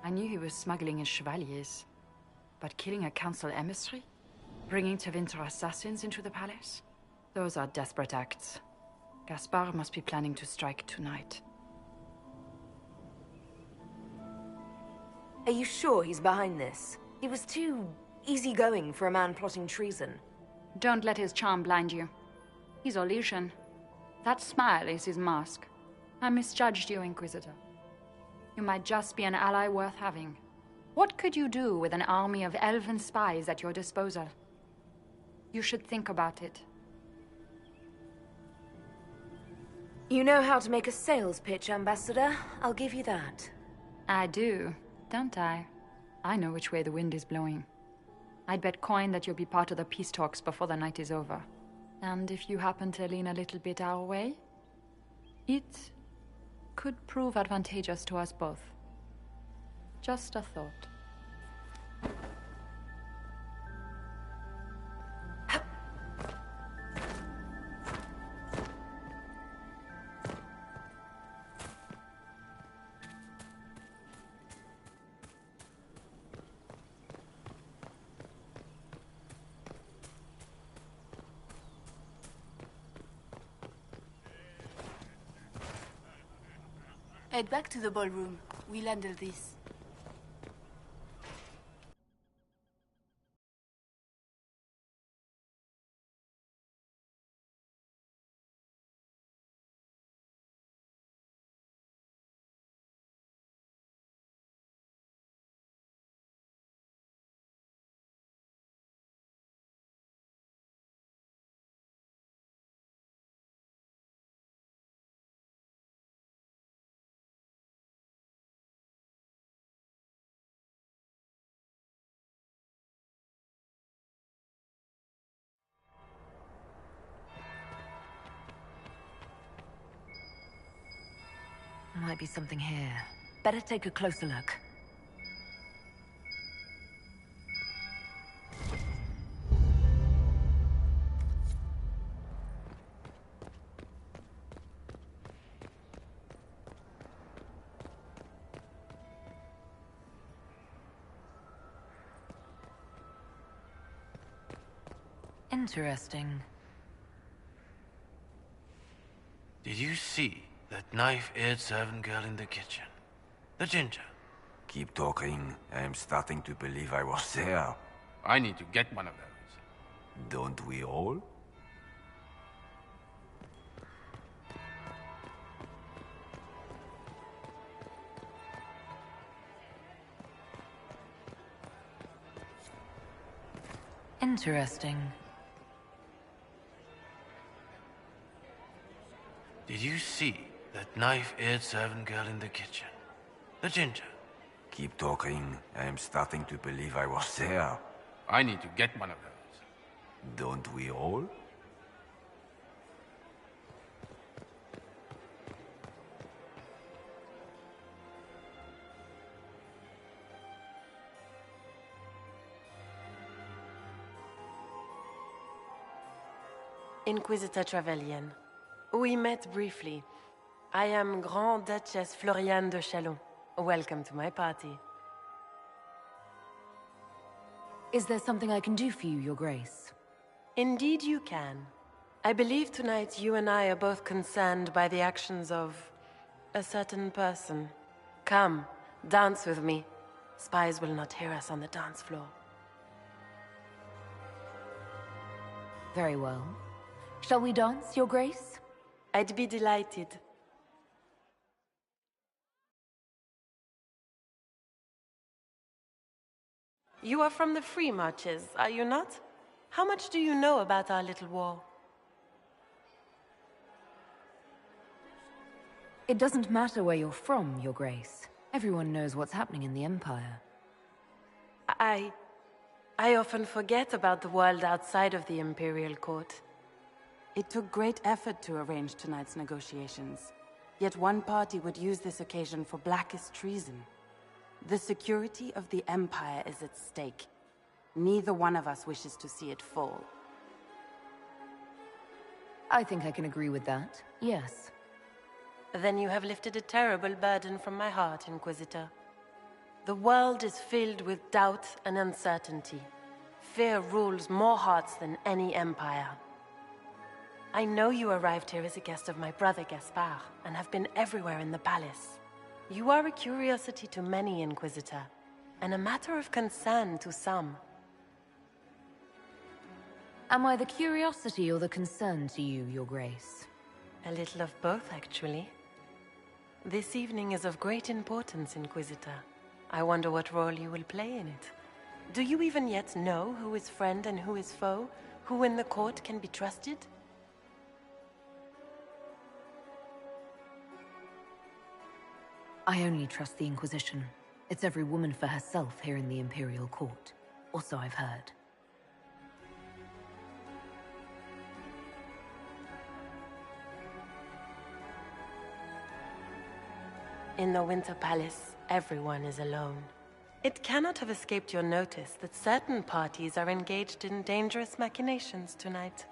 I knew he was smuggling his chevaliers. But killing a council emissary? Bringing Tevinter assassins into the palace? Those are desperate acts. Gaspard must be planning to strike tonight. Are you sure he's behind this? He was too easygoing for a man plotting treason. Don't let his charm blind you. He's Orlesian. That smile is his mask. I misjudged you, Inquisitor. You might just be an ally worth having. What could you do with an army of elven spies at your disposal? You should think about it. You know how to make a sales pitch, Ambassador. I'll give you that. I do, don't I? I know which way the wind is blowing. I'd bet coin that you'll be part of the peace talks before the night is over. And if you happen to lean a little bit our way, it could prove advantageous to us both. Just a thought. Head back to the ballroom. We'll handle this. Might be something here. Better take a closer look. Interesting. Did you see that knife-eared servant girl in the kitchen? The ginger. Keep talking. I'm starting to believe I was there. I need to get one of those. Don't we all? Interesting. Did you see that knife-eared servant girl in the kitchen? The ginger. Keep talking. I'm starting to believe I was there. I need to get one of those. Don't we all? Inquisitor Trevelyan. We met briefly. I am Grand Duchess Floriane de Chalon. Welcome to my party. Is there something I can do for you, Your Grace? Indeed you can. I believe tonight you and I are both concerned by the actions of a certain person. Come, dance with me. Spies will not hear us on the dance floor. Very well. Shall we dance, Your Grace? I'd be delighted. You are from the Free Marches, are you not? How much do you know about our little war? It doesn't matter where you're from, Your Grace. Everyone knows what's happening in the Empire. I often forget about the world outside of the Imperial Court. It took great effort to arrange tonight's negotiations. Yet one party would use this occasion for blackest treason. The security of the Empire is at stake. Neither one of us wishes to see it fall. I think I can agree with that, yes. Then you have lifted a terrible burden from my heart, Inquisitor. The world is filled with doubt and uncertainty. Fear rules more hearts than any empire. I know you arrived here as a guest of my brother Gaspard, and have been everywhere in the palace. You are a curiosity to many, Inquisitor, and a matter of concern to some. Am I the curiosity or the concern to you, Your Grace? A little of both, actually. This evening is of great importance, Inquisitor. I wonder what role you will play in it. Do you even yet know who is friend and who is foe? Who in the court can be trusted? I only trust the Inquisition. It's every woman for herself here in the Imperial Court. Or so I've heard. In the Winter Palace, everyone is alone. It cannot have escaped your notice that certain parties are engaged in dangerous machinations tonight.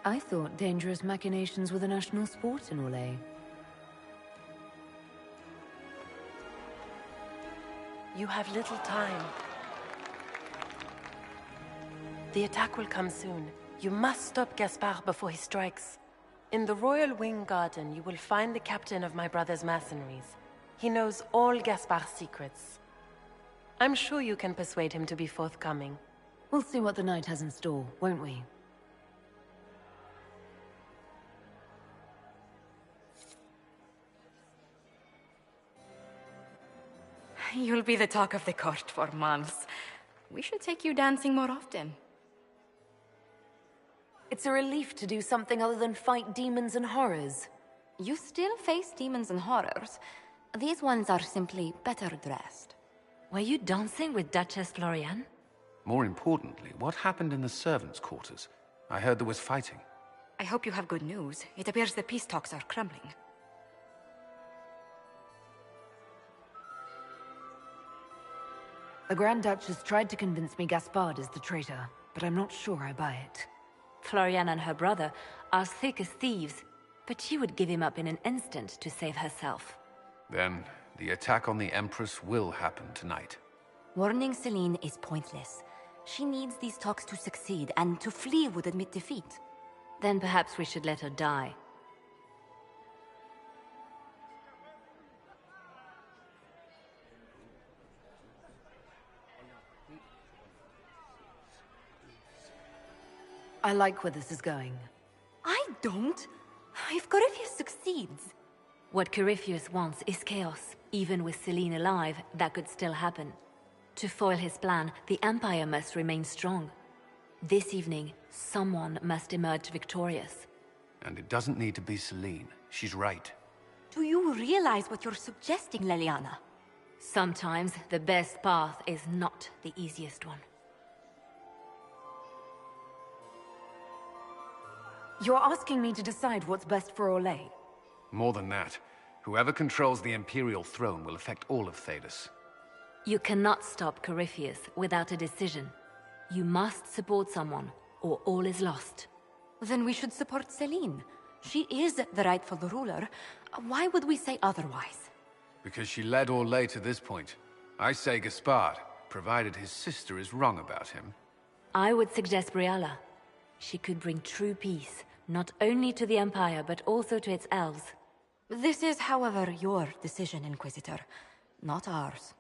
I thought dangerous machinations were the national sport in Orlais. You have little time. The attack will come soon. You must stop Gaspard before he strikes. In the Royal Wing Garden, you will find the captain of my brother's mercenaries. He knows all Gaspard's secrets. I'm sure you can persuade him to be forthcoming. We'll see what the night has in store, won't we? You'll be the talk of the court for months. We should take you dancing more often. It's a relief to do something other than fight demons and horrors. You still face demons and horrors. These ones are simply better dressed. Were you dancing with Duchess Florian? More importantly, what happened in the servants' quarters? I heard there was fighting. I hope you have good news. It appears the peace talks are crumbling. The Grand Duchess tried to convince me Gaspard is the traitor, but I'm not sure I buy it. Florian and her brother are thick as thieves, but she would give him up in an instant to save herself. Then, the attack on the Empress will happen tonight. Warning Celine is pointless. She needs these talks to succeed, and to flee would admit defeat. Then perhaps we should let her die. I like where this is going. I don't. If Corypheus succeeds... What Corypheus wants is chaos. Even with Celine alive, that could still happen. To foil his plan, the Empire must remain strong. This evening, someone must emerge victorious. And it doesn't need to be Celine. She's right. Do you realize what you're suggesting, Leliana? Sometimes the best path is not the easiest one. You're asking me to decide what's best for Orlais? More than that. Whoever controls the Imperial throne will affect all of Thedas. You cannot stop Corypheus without a decision. You must support someone, or all is lost. Then we should support Celine. She is the rightful ruler. Why would we say otherwise? Because she led Orlais to this point. I say Gaspard, provided his sister is wrong about him. I would suggest Brialla. She could bring true peace, not only to the Empire, but also to its elves. This is, however, your decision, Inquisitor, not ours.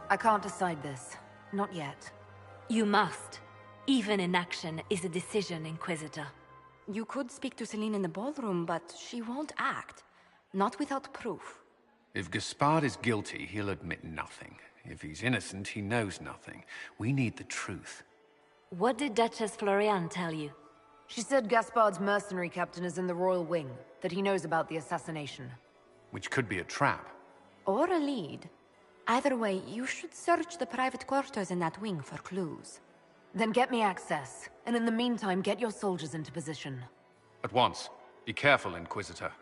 I can't decide this. Not yet. You must. Even inaction is a decision, Inquisitor. You could speak to Celine in the ballroom, but she won't act. Not without proof. If Gaspard is guilty, he'll admit nothing. If he's innocent, he knows nothing. We need the truth. What did Duchess Floriane tell you? She said Gaspard's mercenary captain is in the royal wing, that he knows about the assassination. Which could be a trap. Or a lead. Either way, you should search the private quarters in that wing for clues. Then get me access, and in the meantime, get your soldiers into position. At once. Be careful, Inquisitor.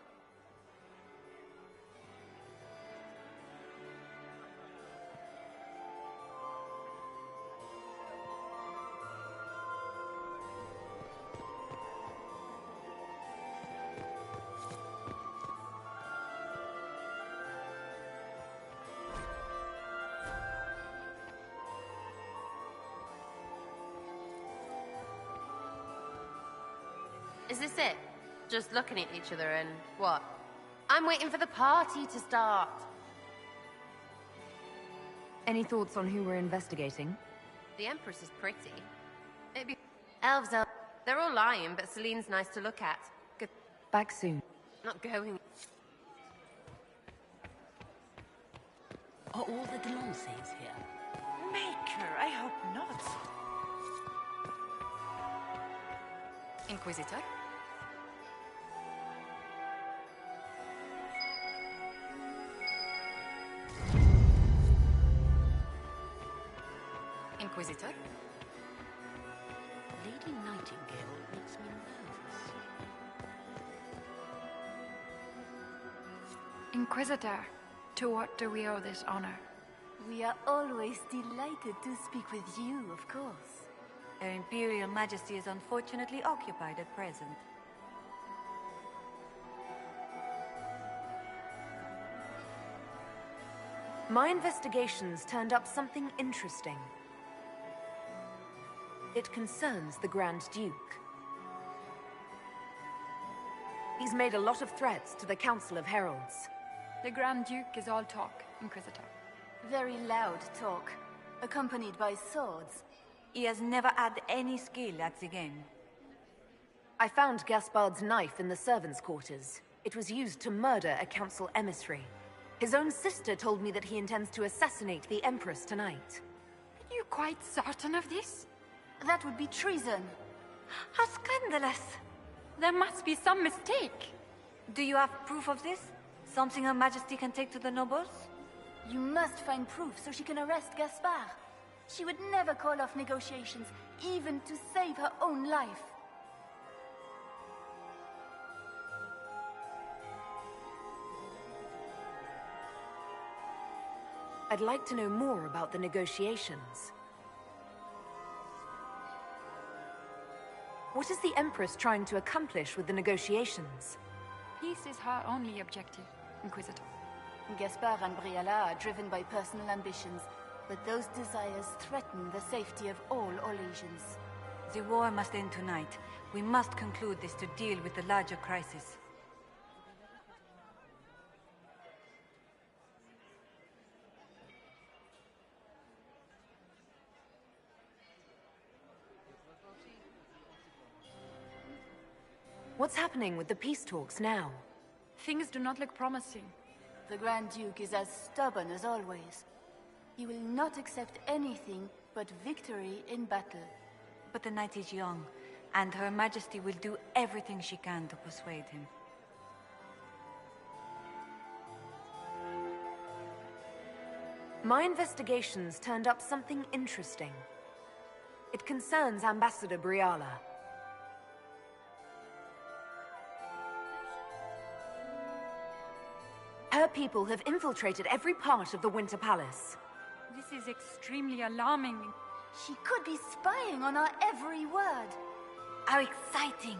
Is this it? Just looking at each other and what? I'm waiting for the party to start. Any thoughts on who we're investigating? The Empress is pretty. Maybe elves are... They're all lying, but Celine's nice to look at. Good. Back soon. Not going. Are all the Delancey's here? Maker, I hope not. Inquisitor? Inquisitor? Lady Nightingale makes me nervous. Inquisitor, to what do we owe this honor? We are always delighted to speak with you, of course. Her Imperial Majesty is unfortunately occupied at present. My investigations turned up something interesting. It concerns the Grand Duke. He's made a lot of threats to the Council of Heralds. The Grand Duke is all talk, Inquisitor. Very loud talk, accompanied by swords. He has never had any skill at the game. I found Gaspard's knife in the servants' quarters. It was used to murder a council emissary. His own sister told me that he intends to assassinate the Empress tonight. Are you quite certain of this? That would be treason. How scandalous! There must be some mistake. Do you have proof of this? Something Her Majesty can take to the nobles? You must find proof so she can arrest Gaspard. She would never call off negotiations, even to save her own life. I'd like to know more about the negotiations. What is the Empress trying to accomplish with the negotiations? Peace is her only objective, Inquisitor. Gaspard and Briala are driven by personal ambitions, but those desires threaten the safety of all Olesians. The war must end tonight. We must conclude this to deal with the larger crisis. What's happening with the peace talks now? Things do not look promising. The Grand Duke is as stubborn as always. He will not accept anything but victory in battle. But the knight is young, and Her Majesty will do everything she can to persuade him. My investigations turned up something interesting. It concerns Ambassador Briala. Her people have infiltrated every part of the Winter Palace. This is extremely alarming. She could be spying on our every word. How exciting!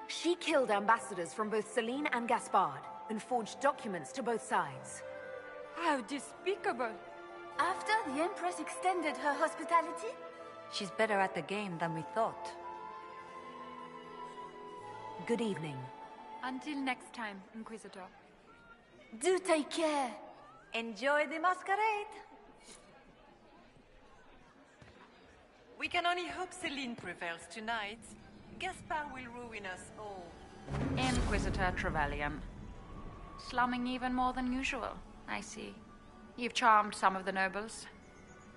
She killed ambassadors from both Celine and Gaspard, and forged documents to both sides. How despicable! After the Empress extended her hospitality? She's better at the game than we thought. Good evening. Until next time, Inquisitor. Do take care. Enjoy the masquerade. We can only hope Celine prevails tonight. Gaspard will ruin us all. Inquisitor Trevelyan. Slumming even more than usual, I see. You've charmed some of the nobles.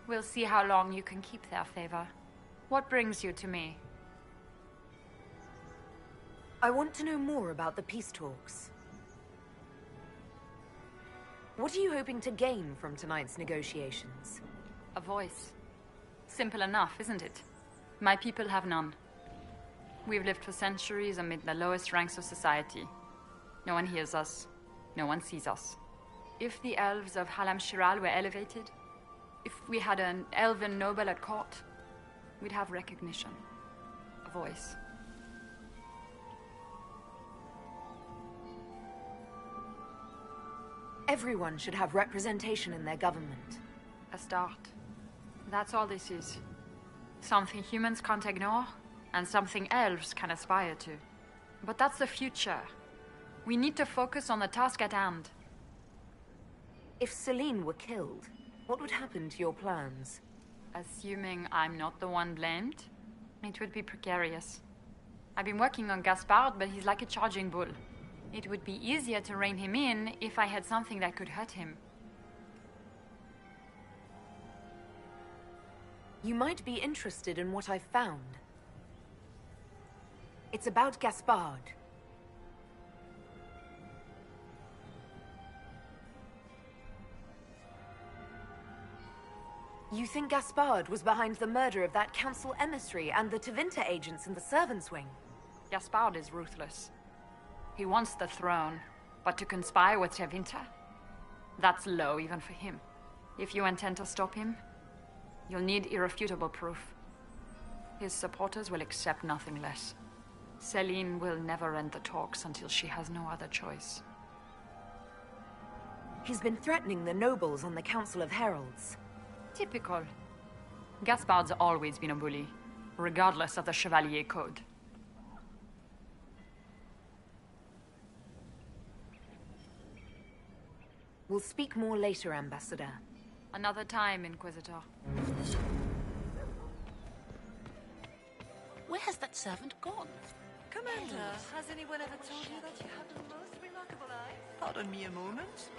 We'll see how long you can keep their favor. What brings you to me? I want to know more about the peace talks. What are you hoping to gain from tonight's negotiations? A voice. Simple enough, isn't it? My people have none. We've lived for centuries amid the lowest ranks of society. No one hears us. No one sees us. If the elves of Halam Shiral were elevated, if we had an elven noble at court, we'd have recognition. A voice. Everyone should have representation in their government. A start. That's all this is. Something humans can't ignore, and something elves can aspire to. But that's the future. We need to focus on the task at hand. If Celine were killed, what would happen to your plans? Assuming I'm not the one blamed, it would be precarious. I've been working on Gaspard, but he's like a charging bull. It would be easier to rein him in if I had something that could hurt him. You might be interested in what I've found. It's about Gaspard. You think Gaspard was behind the murder of that council emissary and the Tevinter agents in the servants' wing? Gaspard is ruthless. He wants the throne, but to conspire with Tevinter? That's low even for him. If you intend to stop him, you'll need irrefutable proof. His supporters will accept nothing less. Celine will never end the talks until she has no other choice. He's been threatening the nobles on the Council of Heralds. Typical. Gaspard's always been a bully, regardless of the Chevalier Code. We'll speak more later, Ambassador. Another time, Inquisitor. Where has that servant gone? Commander, has anyone ever told you that you have the most remarkable eyes? Pardon me a moment.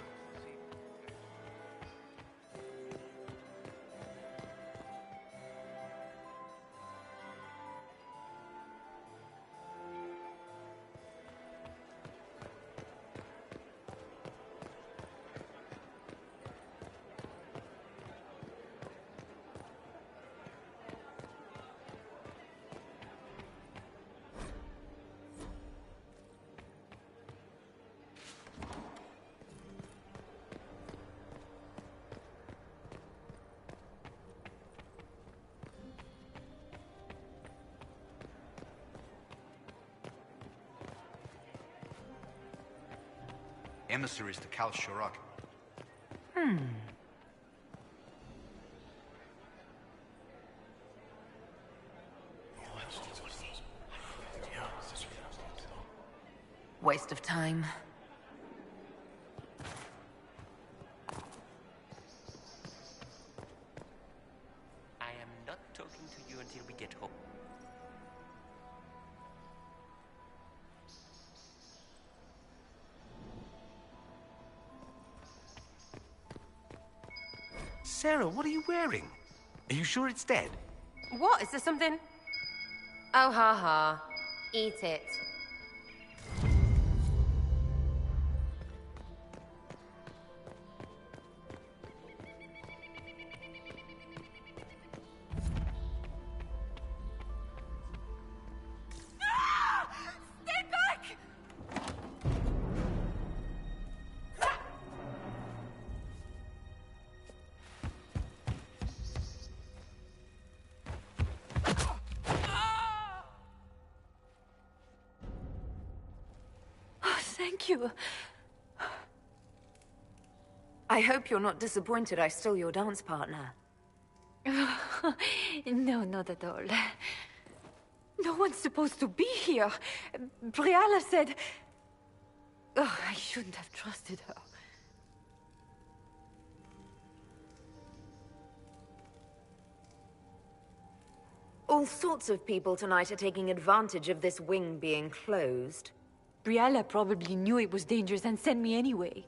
Emissaries to Kal Shirak. Waste of time. I am not talking to you until we get home. Sarah, what are you wearing? Are you sure it's dead? What? Is there something? Oh, ha ha. Eat it. Thank you. I hope you're not disappointed I stole your dance partner. No, not at all. No one's supposed to be here. Briala said... Oh, I shouldn't have trusted her. All sorts of people tonight are taking advantage of this wing being closed. Briella probably knew it was dangerous and sent me anyway.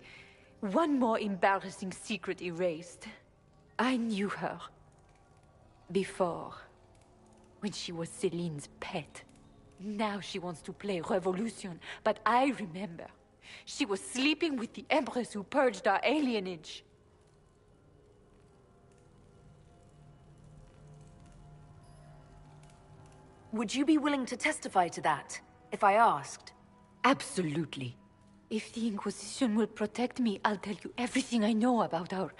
One more embarrassing secret erased. I knew her. Before. When she was Celine's pet. Now she wants to play revolution, but I remember. She was sleeping with the Empress who purged our alienage. Would you be willing to testify to that, if I asked? Absolutely. If the Inquisition will protect me, I'll tell you everything I know about our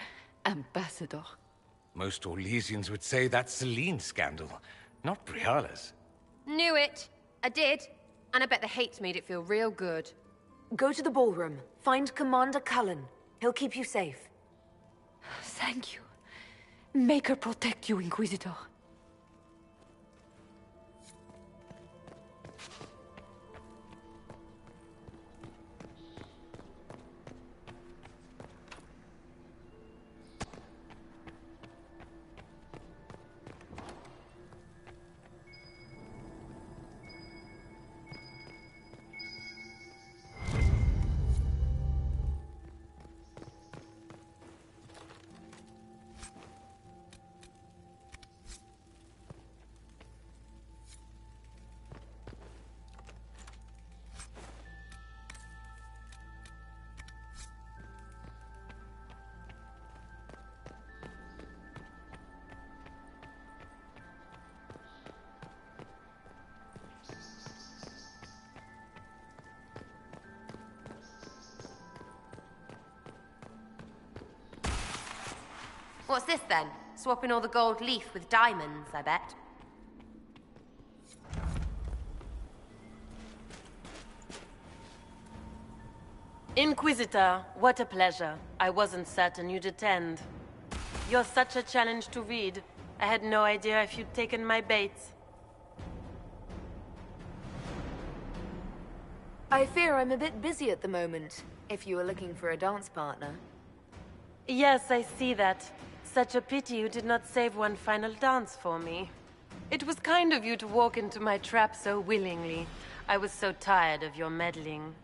ambassador. Most Orlesians would say that's Celine's scandal, not Briala's. Knew it. I did. And I bet the hate's made it feel real good. Go to the ballroom. Find Commander Cullen. He'll keep you safe. Thank you. Make her protect you, Inquisitor. What's this then? Swapping all the gold leaf with diamonds, I bet. Inquisitor, what a pleasure. I wasn't certain you'd attend. You're such a challenge to read. I had no idea if you'd taken my bait. I fear I'm a bit busy at the moment, if you were looking for a dance partner. Yes, I see that. Such a pity you did not save one final dance for me. It was kind of you to walk into my trap so willingly. I was so tired of your meddling.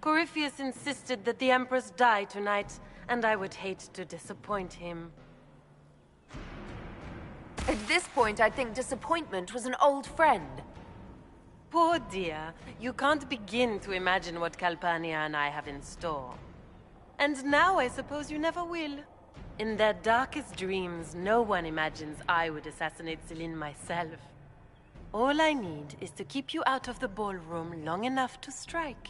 Corypheus insisted that the Empress die tonight, and I would hate to disappoint him. At this point, I think disappointment was an old friend. Poor dear, you can't begin to imagine what Calpurnia and I have in store. And now I suppose you never will. In their darkest dreams, no one imagines I would assassinate Celine myself. All I need is to keep you out of the ballroom long enough to strike.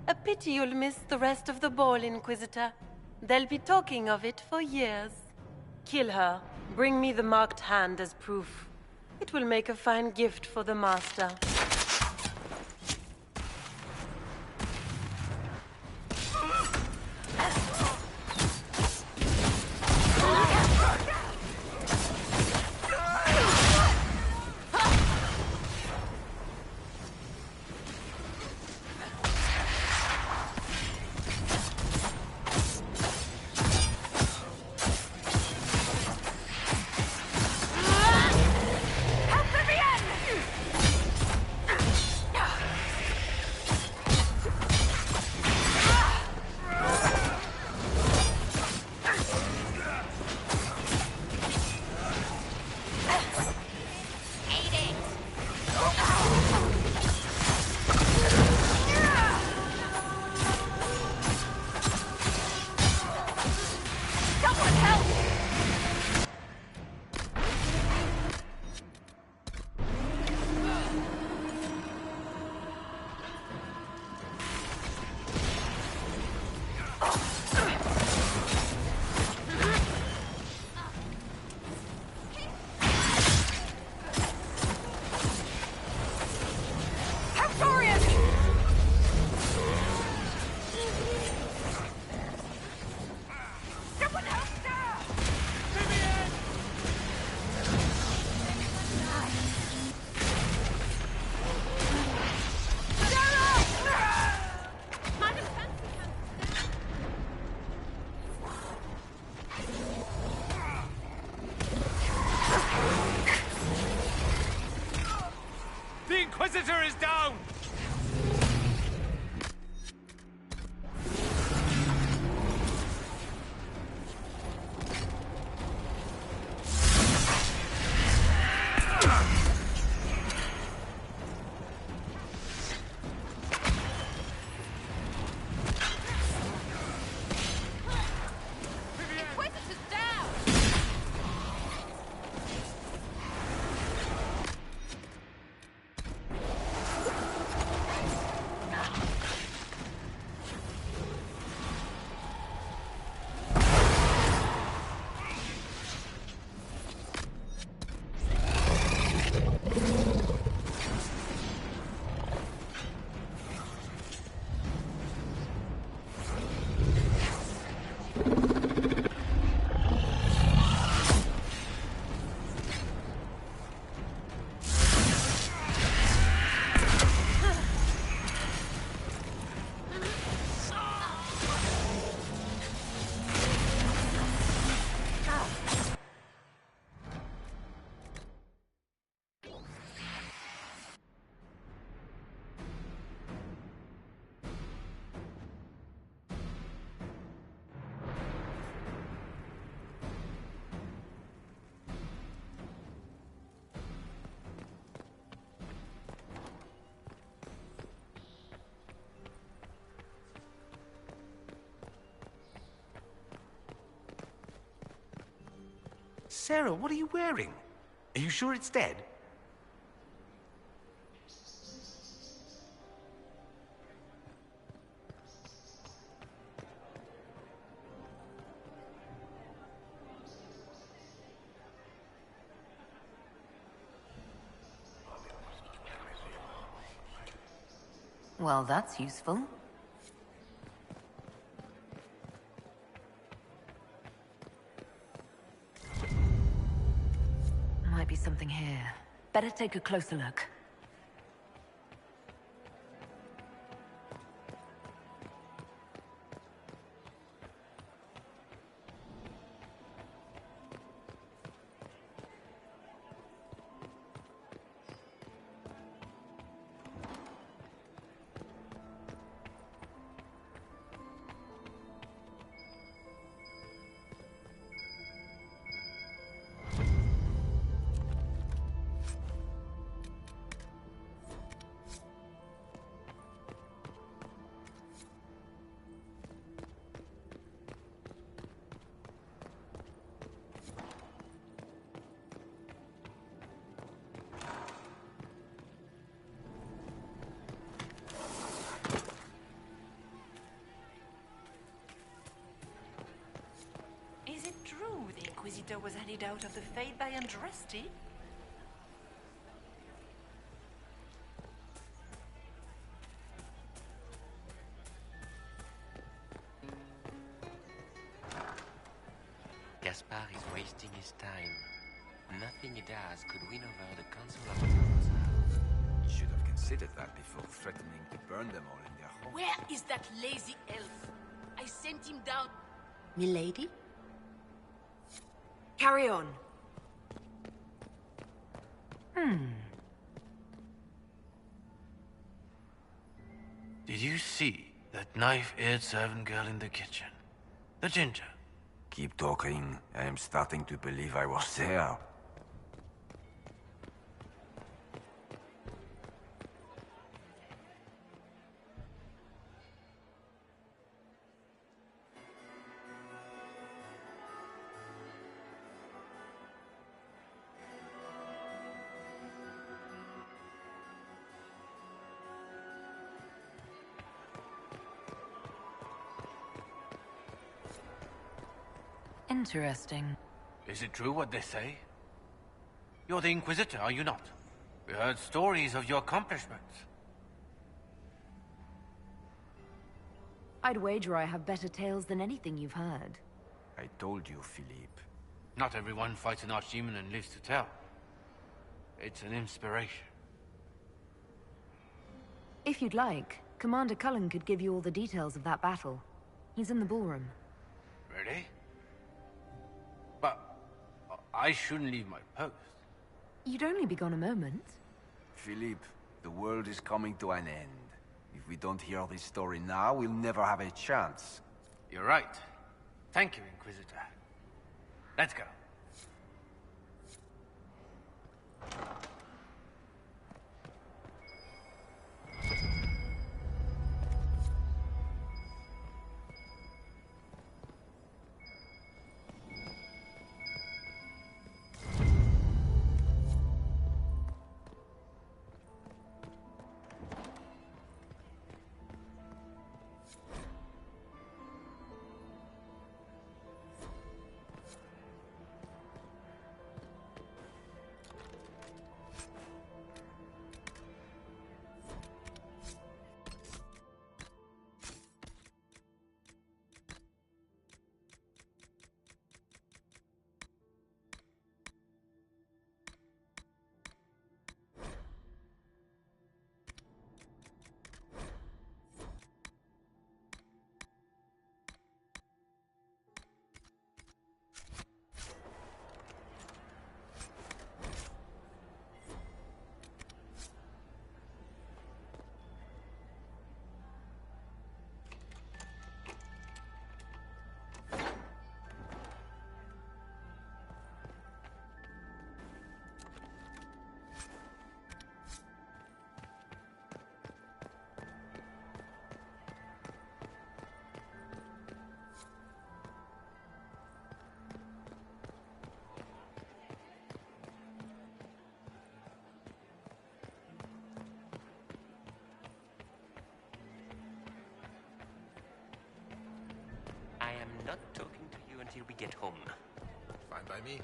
A pity you'll miss the rest of the ball, Inquisitor. They'll be talking of it for years. Kill her. Bring me the marked hand as proof. It will make a fine gift for the Master. The Inquisitor is down! Sarah, what are you wearing? Are you sure it's dead? Well, that's useful. Might be something here. Better take a closer look. Is it true the Inquisitor was handed out of the Faith by Andraste? Gaspard is wasting his time. Nothing he does could win over the Council of Council. You should have considered that before threatening to burn them all in their home. Where is that lazy elf? I sent him down. Milady? Carry on. Did you see that knife-eared servant girl in the kitchen? The ginger. Keep talking. I am starting to believe I was there. Interesting. Is it true what they say? You're the Inquisitor, are you not? We heard stories of your accomplishments. I'd wager I have better tales than anything you've heard. I told you, Philippe. Not everyone fights an archdemon and lives to tell. It's an inspiration. If you'd like, Commander Cullen could give you all the details of that battle. He's in the ballroom. Really? But I shouldn't leave my post. You'd only be gone a moment. Philippe, the world is coming to an end. If we don't hear this story now, we'll never have a chance. You're right. Thank you, Inquisitor. Let's go. not talking to you until we get home. Fine by me.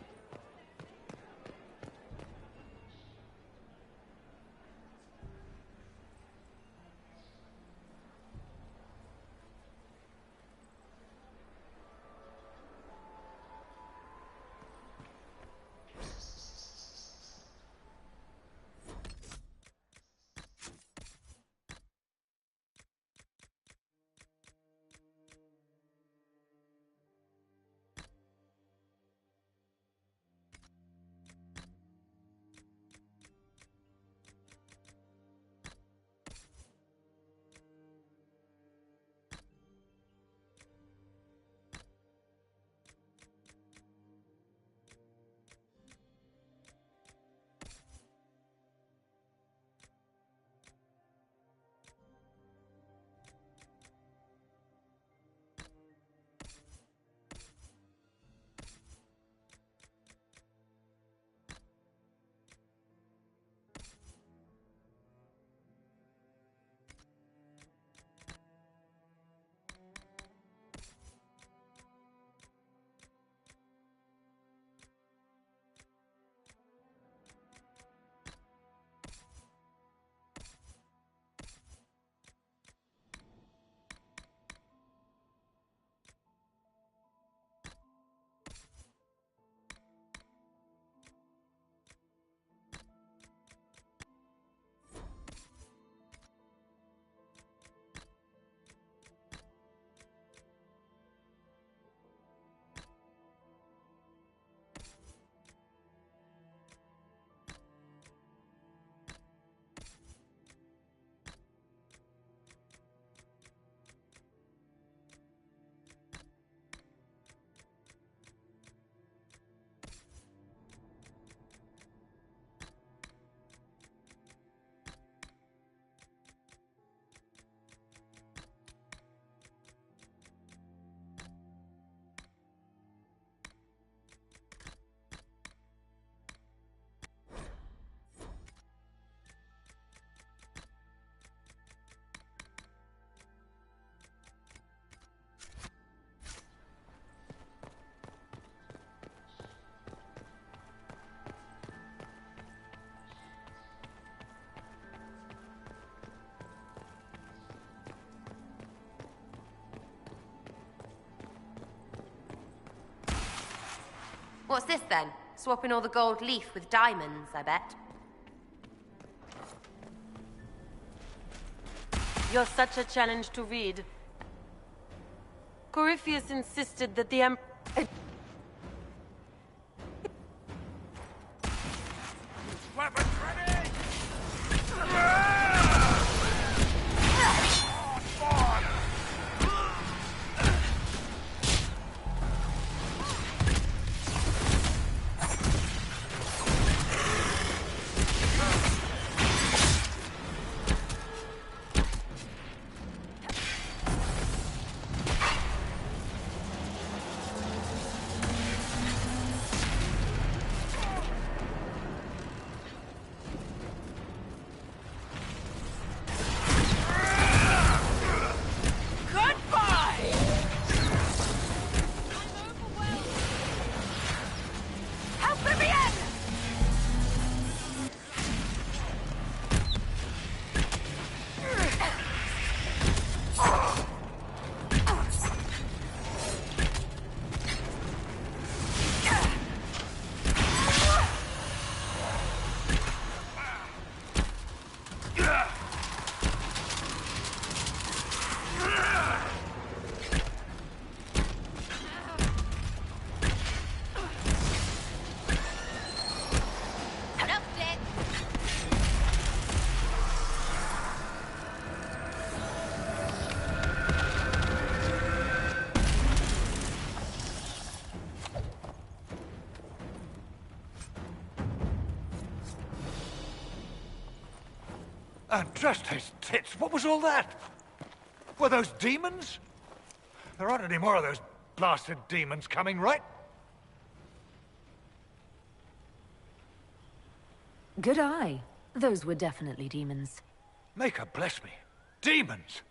What's this then? Swapping all the gold leaf with diamonds, I bet. You're such a challenge to read. Corypheus insisted that the Weapons ready! And trust his tits, what was all that? Were those demons? There aren't any more of those blasted demons coming, right? Good eye. Those were definitely demons. Maker bless me. Demons?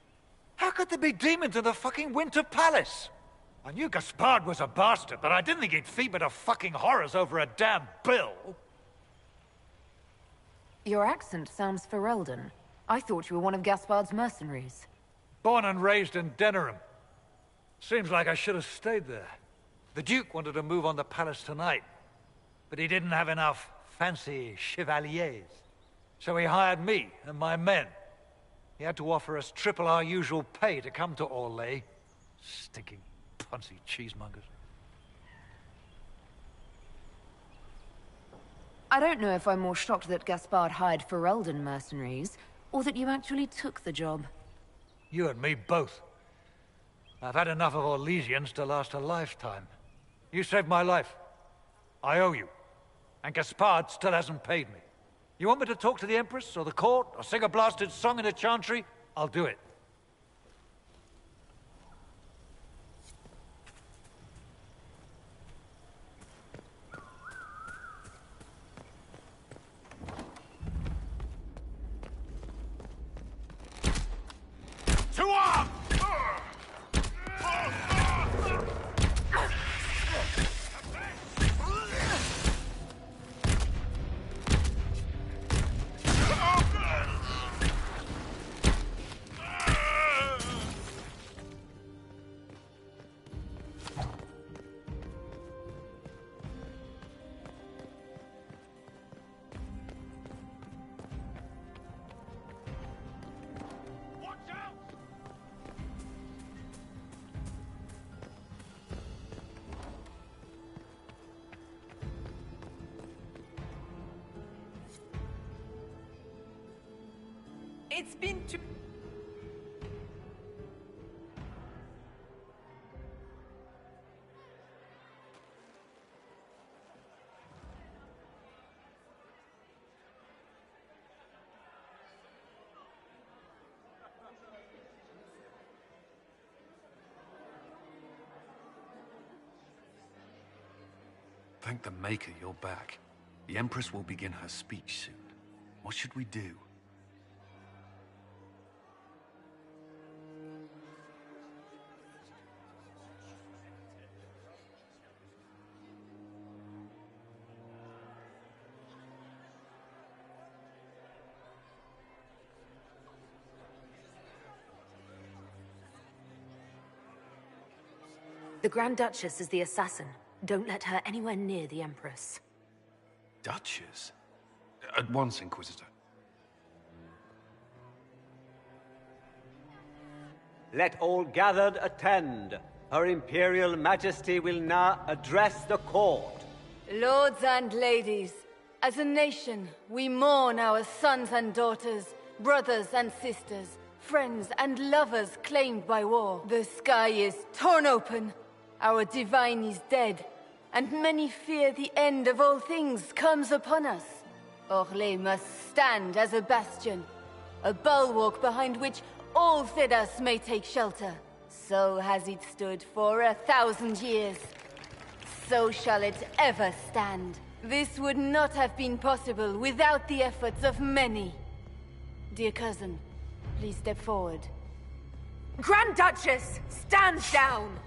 How could there be demons in the fucking Winter Palace? I knew Gaspard was a bastard, but I didn't think he'd feed me to fucking horrors over a damn bill. Your accent sounds Ferelden. I thought you were one of Gaspard's mercenaries. Born and raised in Denerim. Seems like I should have stayed there. The Duke wanted to move on the palace tonight, but he didn't have enough fancy chevaliers. So he hired me and my men. He had to offer us triple our usual pay to come to Orlais. Stinking punsy cheesemongers. I don't know if I'm more shocked that Gaspard hired Ferelden mercenaries, or that you actually took the job. You and me both. I've had enough of Orlesians to last a lifetime. You saved my life. I owe you. And Gaspard still hasn't paid me. You want me to talk to the Empress, or the court, or sing a blasted song in a chantry? I'll do it. To arms! It's been too... Thank the Maker you're back. The Empress will begin her speech soon. What should we do? The Grand Duchess is the assassin. Don't let her anywhere near the Empress. Duchess? At once, Inquisitor. Let all gathered attend. Her Imperial Majesty will now address the court. Lords and ladies, as a nation, we mourn our sons and daughters, brothers and sisters, friends and lovers claimed by war. The sky is torn open. Our divine is dead, and many fear the end of all things comes upon us. Orlais must stand as a bastion, a bulwark behind which all Thedas may take shelter. So has it stood for 1,000 years. So shall it ever stand. This would not have been possible without the efforts of many. Dear cousin, please step forward. Grand Duchess, stand down!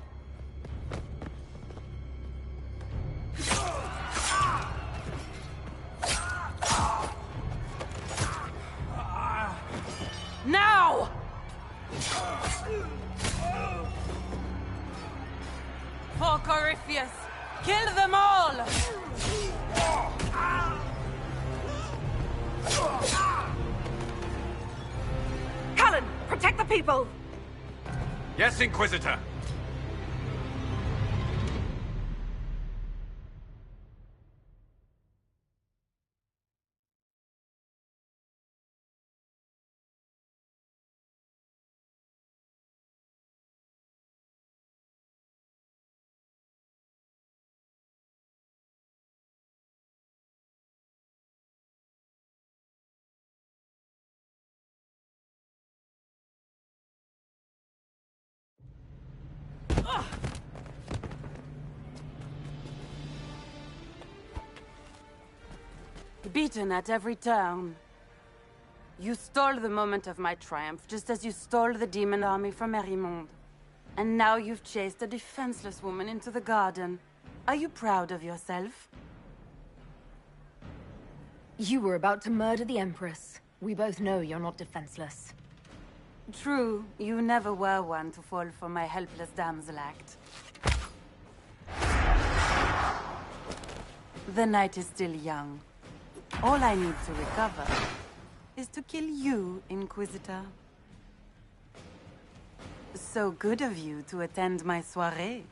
Now! For Corypheus, kill them all! Cullen, protect the people! Yes, Inquisitor! Beaten at every turn. You stole the moment of my triumph, just as you stole the demon army from Merimonde. And now you've chased a defenseless woman into the garden. Are you proud of yourself? You were about to murder the Empress. We both know you're not defenseless. True, you never were one to fall for my helpless damsel act. The night is still young. All I need to recover is to kill you, Inquisitor. So good of you to attend my soirée.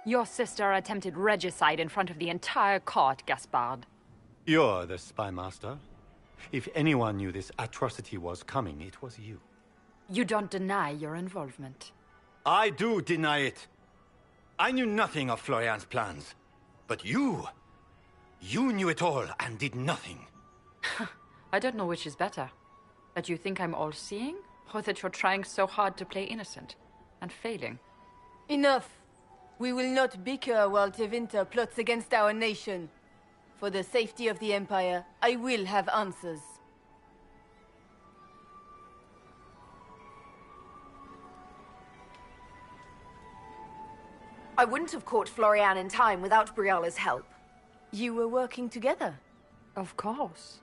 Your sister attempted regicide in front of the entire court, Gaspard. You're the spy master. If anyone knew this atrocity was coming, it was you. You don't deny your involvement. I do deny it. I knew nothing of Florian's plans. But you knew it all and did nothing. I don't know which is better. That you think I'm all-seeing, or that you're trying so hard to play innocent and failing. Enough. We will not bicker while Tevinter plots against our nation. For the safety of the Empire, I will have answers. I wouldn't have caught Florian in time without Briala's help. You were working together? Of course.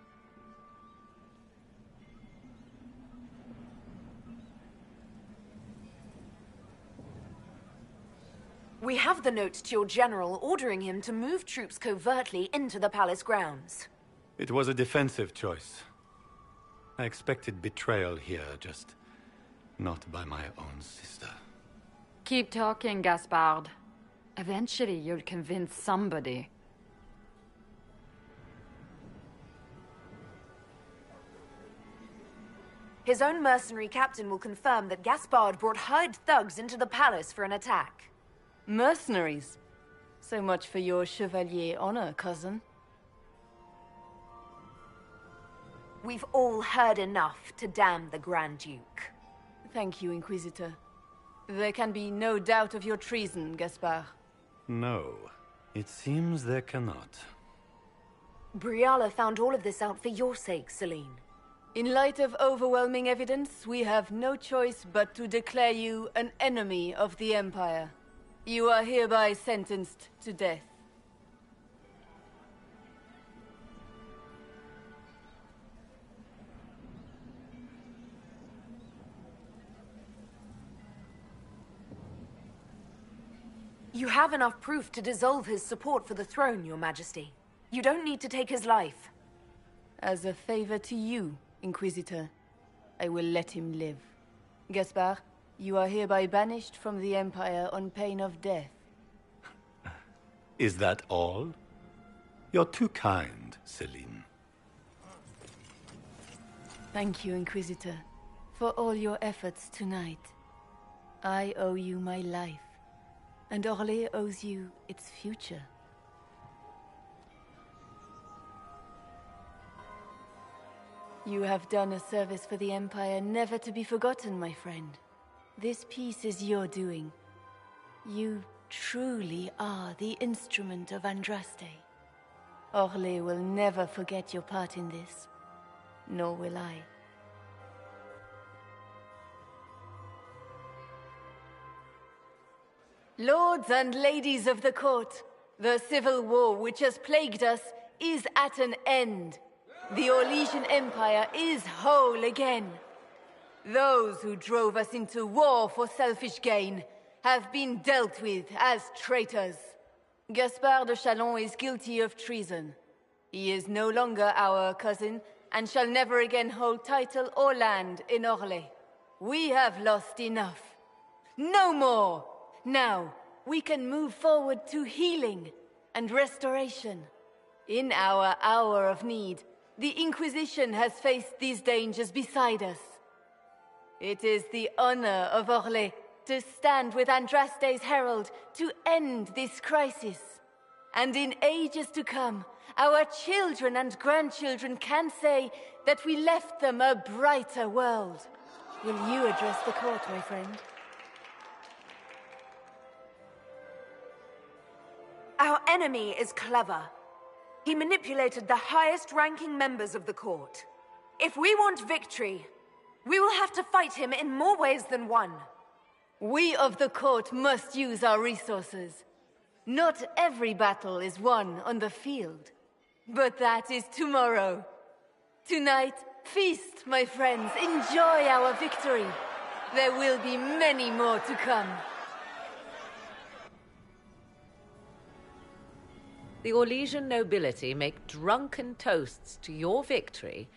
We have the note to your general ordering him to move troops covertly into the palace grounds. It was a defensive choice. I expected betrayal here, just not by my own sister. Keep talking, Gaspard. Eventually, you'll convince somebody. His own mercenary captain will confirm that Gaspard brought hired thugs into the palace for an attack. Mercenaries? So much for your chevalier honor, cousin. We've all heard enough to damn the Grand Duke. Thank you, Inquisitor. There can be no doubt of your treason, Gaspard. No, it seems there cannot. Briala found all of this out for your sake, Celine. In light of overwhelming evidence, we have no choice but to declare you an enemy of the Empire. You are hereby sentenced to death. You have enough proof to dissolve his support for the throne, Your Majesty. You don't need to take his life. As a favor to you, Inquisitor, I will let him live. Gaspard, you are hereby banished from the Empire on pain of death. Is that all? You're too kind, Celine. Thank you, Inquisitor, for all your efforts tonight. I owe you my life, and Orlais owes you its future. You have done a service for the Empire never to be forgotten, my friend. This piece is your doing. You truly are the instrument of Andraste. Orlais will never forget your part in this, nor will I. Lords and ladies of the court, the civil war which has plagued us is at an end. The Orlesian Empire is whole again. Those who drove us into war for selfish gain have been dealt with as traitors. Gaspard de Chalon is guilty of treason. He is no longer our cousin and shall never again hold title or land in Orlais. We have lost enough. No more! Now, we can move forward to healing and restoration. In our hour of need, the Inquisition has faced these dangers beside us. It is the honor of Orlais to stand with Andraste's herald to end this crisis. And in ages to come, our children and grandchildren can say that we left them a brighter world. Will you address the court, my friend? Our enemy is clever. He manipulated the highest-ranking members of the court. If we want victory, we will have to fight him in more ways than one. We of the court must use our resources. Not every battle is won on the field. But that is tomorrow. Tonight, feast, my friends. Enjoy our victory. There will be many more to come. The Orlesian nobility make drunken toasts to your victory,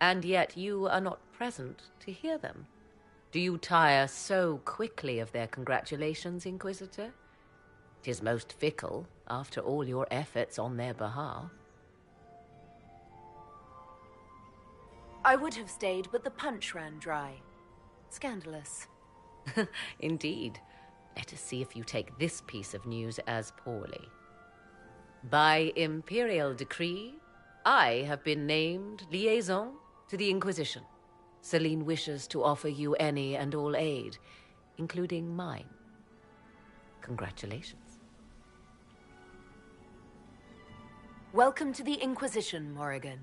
and yet you are not present to hear them. Do you tire so quickly of their congratulations, Inquisitor? 'Tis most fickle, after all your efforts on their behalf. I would have stayed, but the punch ran dry. Scandalous. Indeed. Let us see if you take this piece of news as poorly. By imperial decree, I have been named liaison to the Inquisition. Celine wishes to offer you any and all aid, including mine. Congratulations. Welcome to the Inquisition, Morrigan.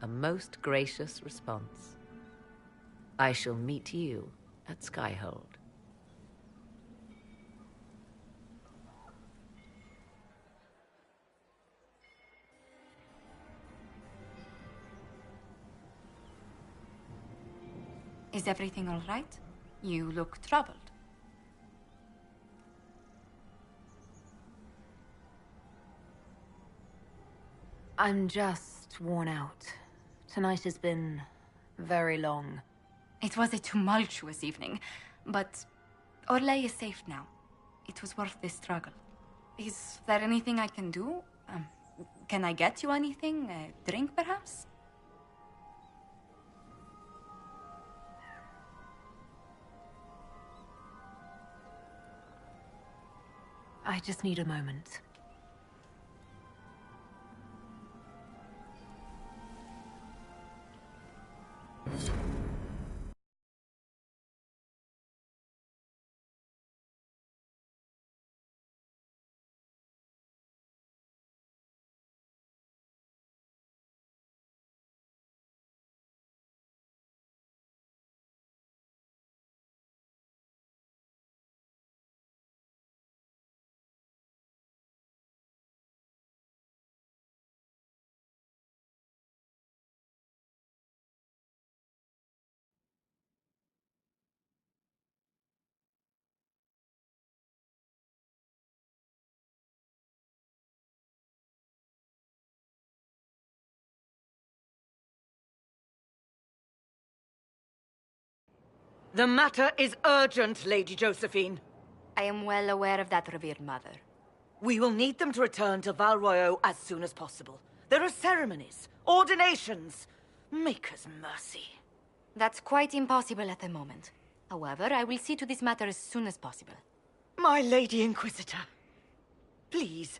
A most gracious response. I shall meet you at Skyhold. Is everything all right? You look troubled. I'm just worn out. Tonight has been very long. It was a tumultuous evening, but Orlais is safe now. It was worth the struggle. Is there anything I can do? Can I get you anything? A drink, perhaps? I just need a moment. The matter is urgent, Lady Josephine. I am well aware of that, revered mother. We will need them to return to Val Royeaux as soon as possible. There are ceremonies, ordinations. Maker's mercy. That's quite impossible at the moment. However, I will see to this matter as soon as possible. My Lady Inquisitor. Please,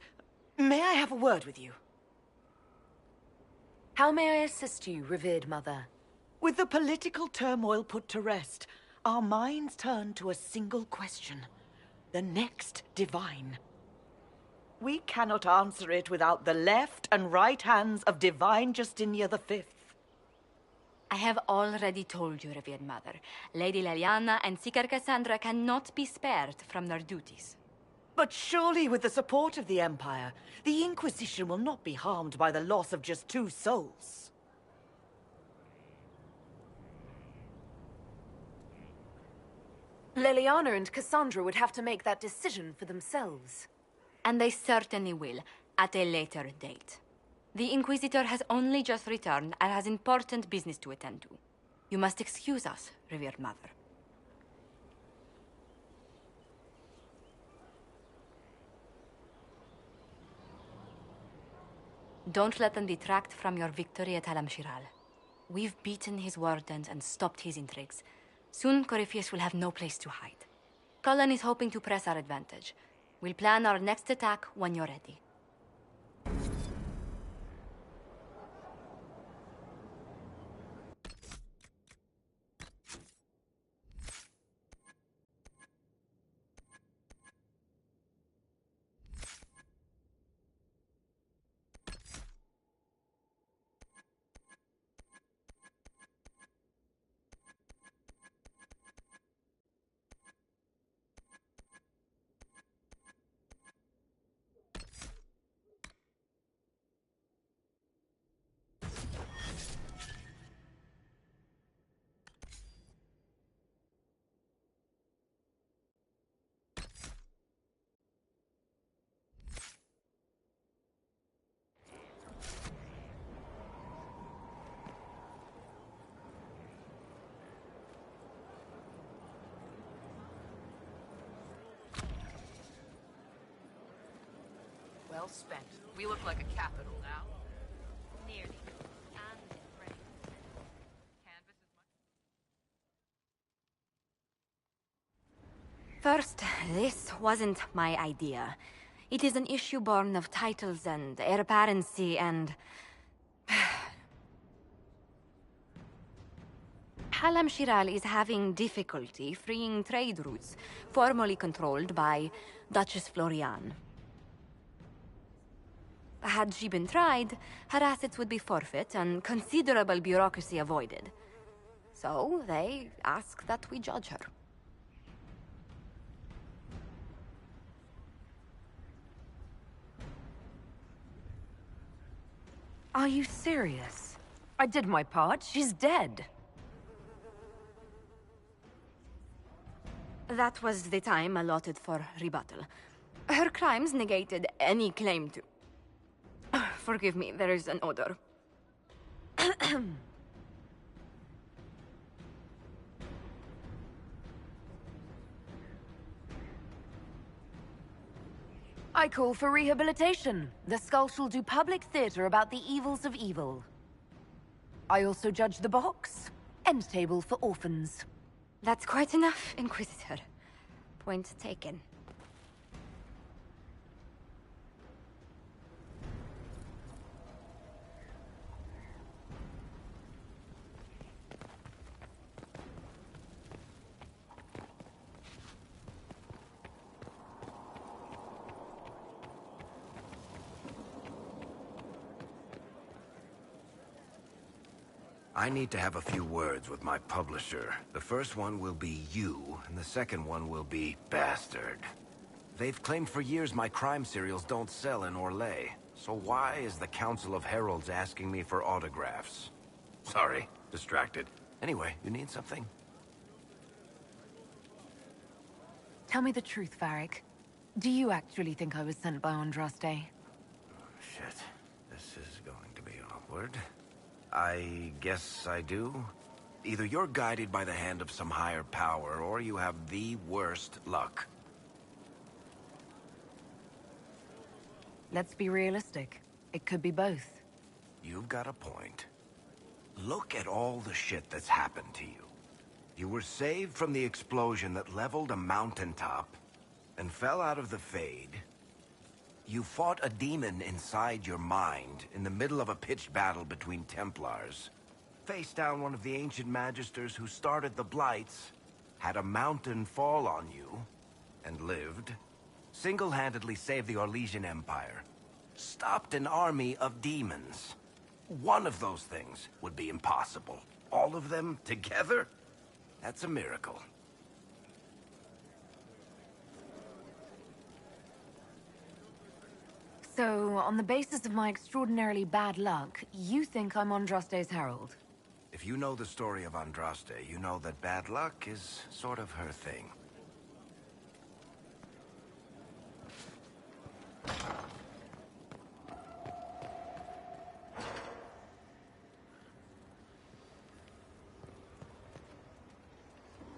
may I have a word with you? How may I assist you, revered mother? With the political turmoil put to rest, our minds turn to a single question. The next divine. We cannot answer it without the left and right hands of Divine Justinia V. I have already told you, revered mother. Lady Leliana and Seeker Cassandra cannot be spared from their duties. But surely with the support of the Empire, the Inquisition will not be harmed by the loss of just 2 souls. Leliana and Cassandra would have to make that decision for themselves. And they certainly will, at a later date. The Inquisitor has only just returned and has important business to attend to. You must excuse us, revered mother. Don't let them detract from your victory at Alam-Shiral. We've beaten his wardens and stopped his intrigues. Soon, Corypheus will have no place to hide. Cullen is hoping to press our advantage. We'll plan our next attack when you're ready. Well spent. We look like a capital now. Nearly. First, this wasn't my idea. It is an issue born of titles and heir apparency and... Halam Shiral is having difficulty freeing trade routes formerly controlled by Duchess Florian. Had she been tried, her assets would be forfeit and considerable bureaucracy avoided. So they ask that we judge her. Are you serious? I did my part. She's dead. That was the time allotted for rebuttal. Her crimes negated any claim to... Forgive me, there is an odor. I call for rehabilitation. The skull shall do public theater about the evils of evil. I also judge the box. End table for orphans. That's quite enough, Inquisitor. Point taken. I need to have a few words with my publisher. The first one will be you, and the second one will be Bastard. They've claimed for years my crime serials don't sell in Orlais. So why is the Council of Heralds asking me for autographs? Sorry, distracted. Anyway, you need something? Tell me the truth, Varric. Do you actually think I was sent by Andraste? Shit. This is going to be awkward. I guess I do. Either you're guided by the hand of some higher power, or you have the worst luck. Let's be realistic. It could be both. You've got a point. Look at all the shit that's happened to you. You were saved from the explosion that leveled a mountaintop and fell out of the Fade. You fought a demon inside your mind in the middle of a pitched battle between Templars. Faced down one of the ancient magisters who started the Blights, had a mountain fall on you, and lived. Single-handedly saved the Orlesian Empire. Stopped an army of demons. One of those things would be impossible. All of them together? That's a miracle. So, on the basis of my extraordinarily bad luck, you think I'm Andraste's herald? If you know the story of Andraste, you know that bad luck is sort of her thing.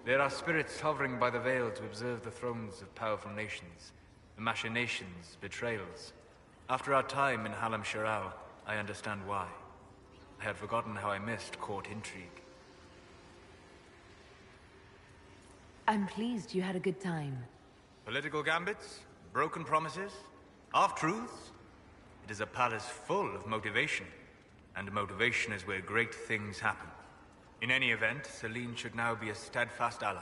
There are spirits hovering by the veil to observe the thrones of powerful nations, the machinations, betrayals. After our time in Halam Shiral, I understand why. I had forgotten how I missed court intrigue. I'm pleased you had a good time. Political gambits, broken promises, half-truths. It is a palace full of motivation, and motivation is where great things happen. In any event, Celine should now be a steadfast ally,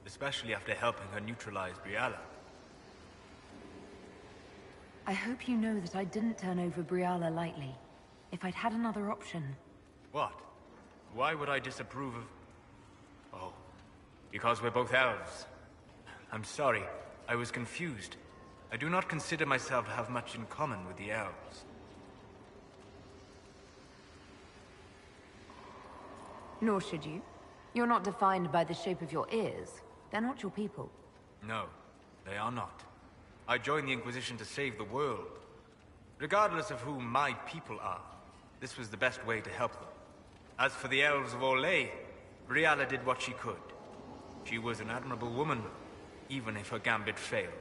especially after helping her neutralize Briala. I hope you know that I didn't turn over Briala lightly. If I'd had another option... What? Why would I disapprove of... Oh, because we're both elves. I'm sorry, I was confused. I do not consider myself to have much in common with the elves. Nor should you. You're not defined by the shape of your ears. They're not your people. No, they are not. I joined the Inquisition to save the world. Regardless of who my people are, this was the best way to help them. As for the elves of Orlais, Briala did what she could. She was an admirable woman, even if her gambit failed.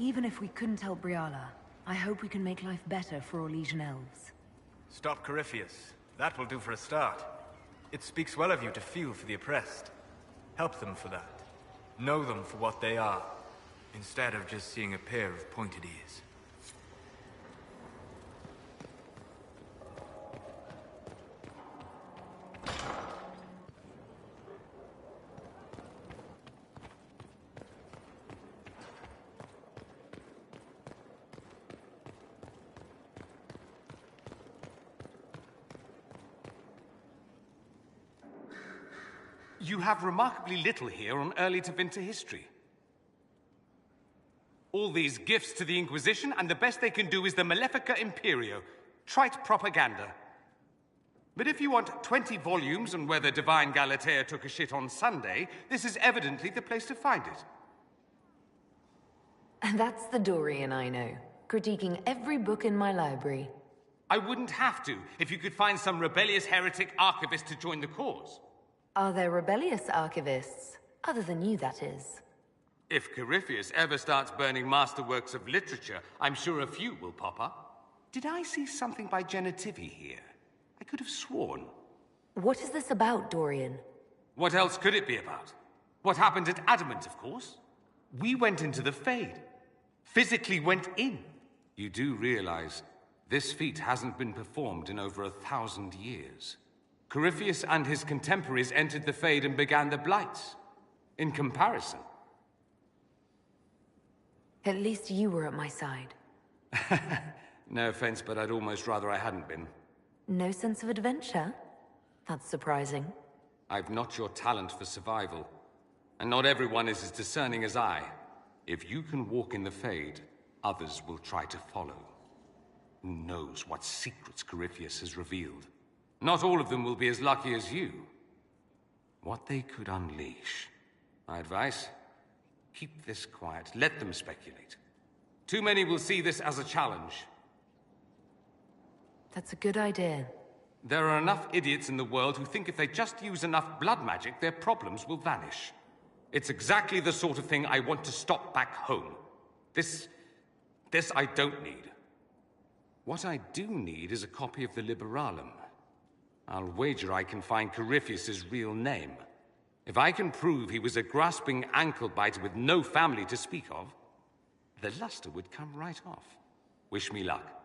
Even if we couldn't help Briala, I hope we can make life better for Orlesian elves. Stop Corypheus. That will do for a start. It speaks well of you to feel for the oppressed. Help them for that. Know them for what they are, instead of just seeing a pair of pointed ears. You have remarkably little here on early to Winter history. All these gifts to the Inquisition, and the best they can do is the Malefica Imperio. Trite propaganda. But if you want 20 volumes on whether Divine Galatea took a shit on Sunday, this is evidently the place to find it. And that's the Dorian I know, critiquing every book in my library. I wouldn't have to, if you could find some rebellious heretic archivist to join the cause. Are there rebellious archivists? Other than you, that is. If Corypheus ever starts burning masterworks of literature, I'm sure a few will pop up. Did I see something by Genitivi here? I could have sworn. What is this about, Dorian? What else could it be about? What happened at Adamant, of course. We went into the Fade. Physically went in. You do realize this feat hasn't been performed in over 1,000 years. Corypheus and his contemporaries entered the Fade and began the Blights. In comparison. At least you were at my side. No offense, but I'd almost rather I hadn't been. No sense of adventure? That's surprising. I've not your talent for survival. And not everyone is as discerning as I. If you can walk in the Fade, others will try to follow. Who knows what secrets Corypheus has revealed? Not all of them will be as lucky as you. What they could unleash. My advice? Keep this quiet. Let them speculate. Too many will see this as a challenge. That's a good idea. There are enough idiots in the world who think if they just use enough blood magic, their problems will vanish. It's exactly the sort of thing I want to stop back home. This I don't need. What I do need is a copy of the Liberalum. I'll wager I can find Corypheus's real name. If I can prove he was a grasping ankle-biter with no family to speak of, the luster would come right off. Wish me luck.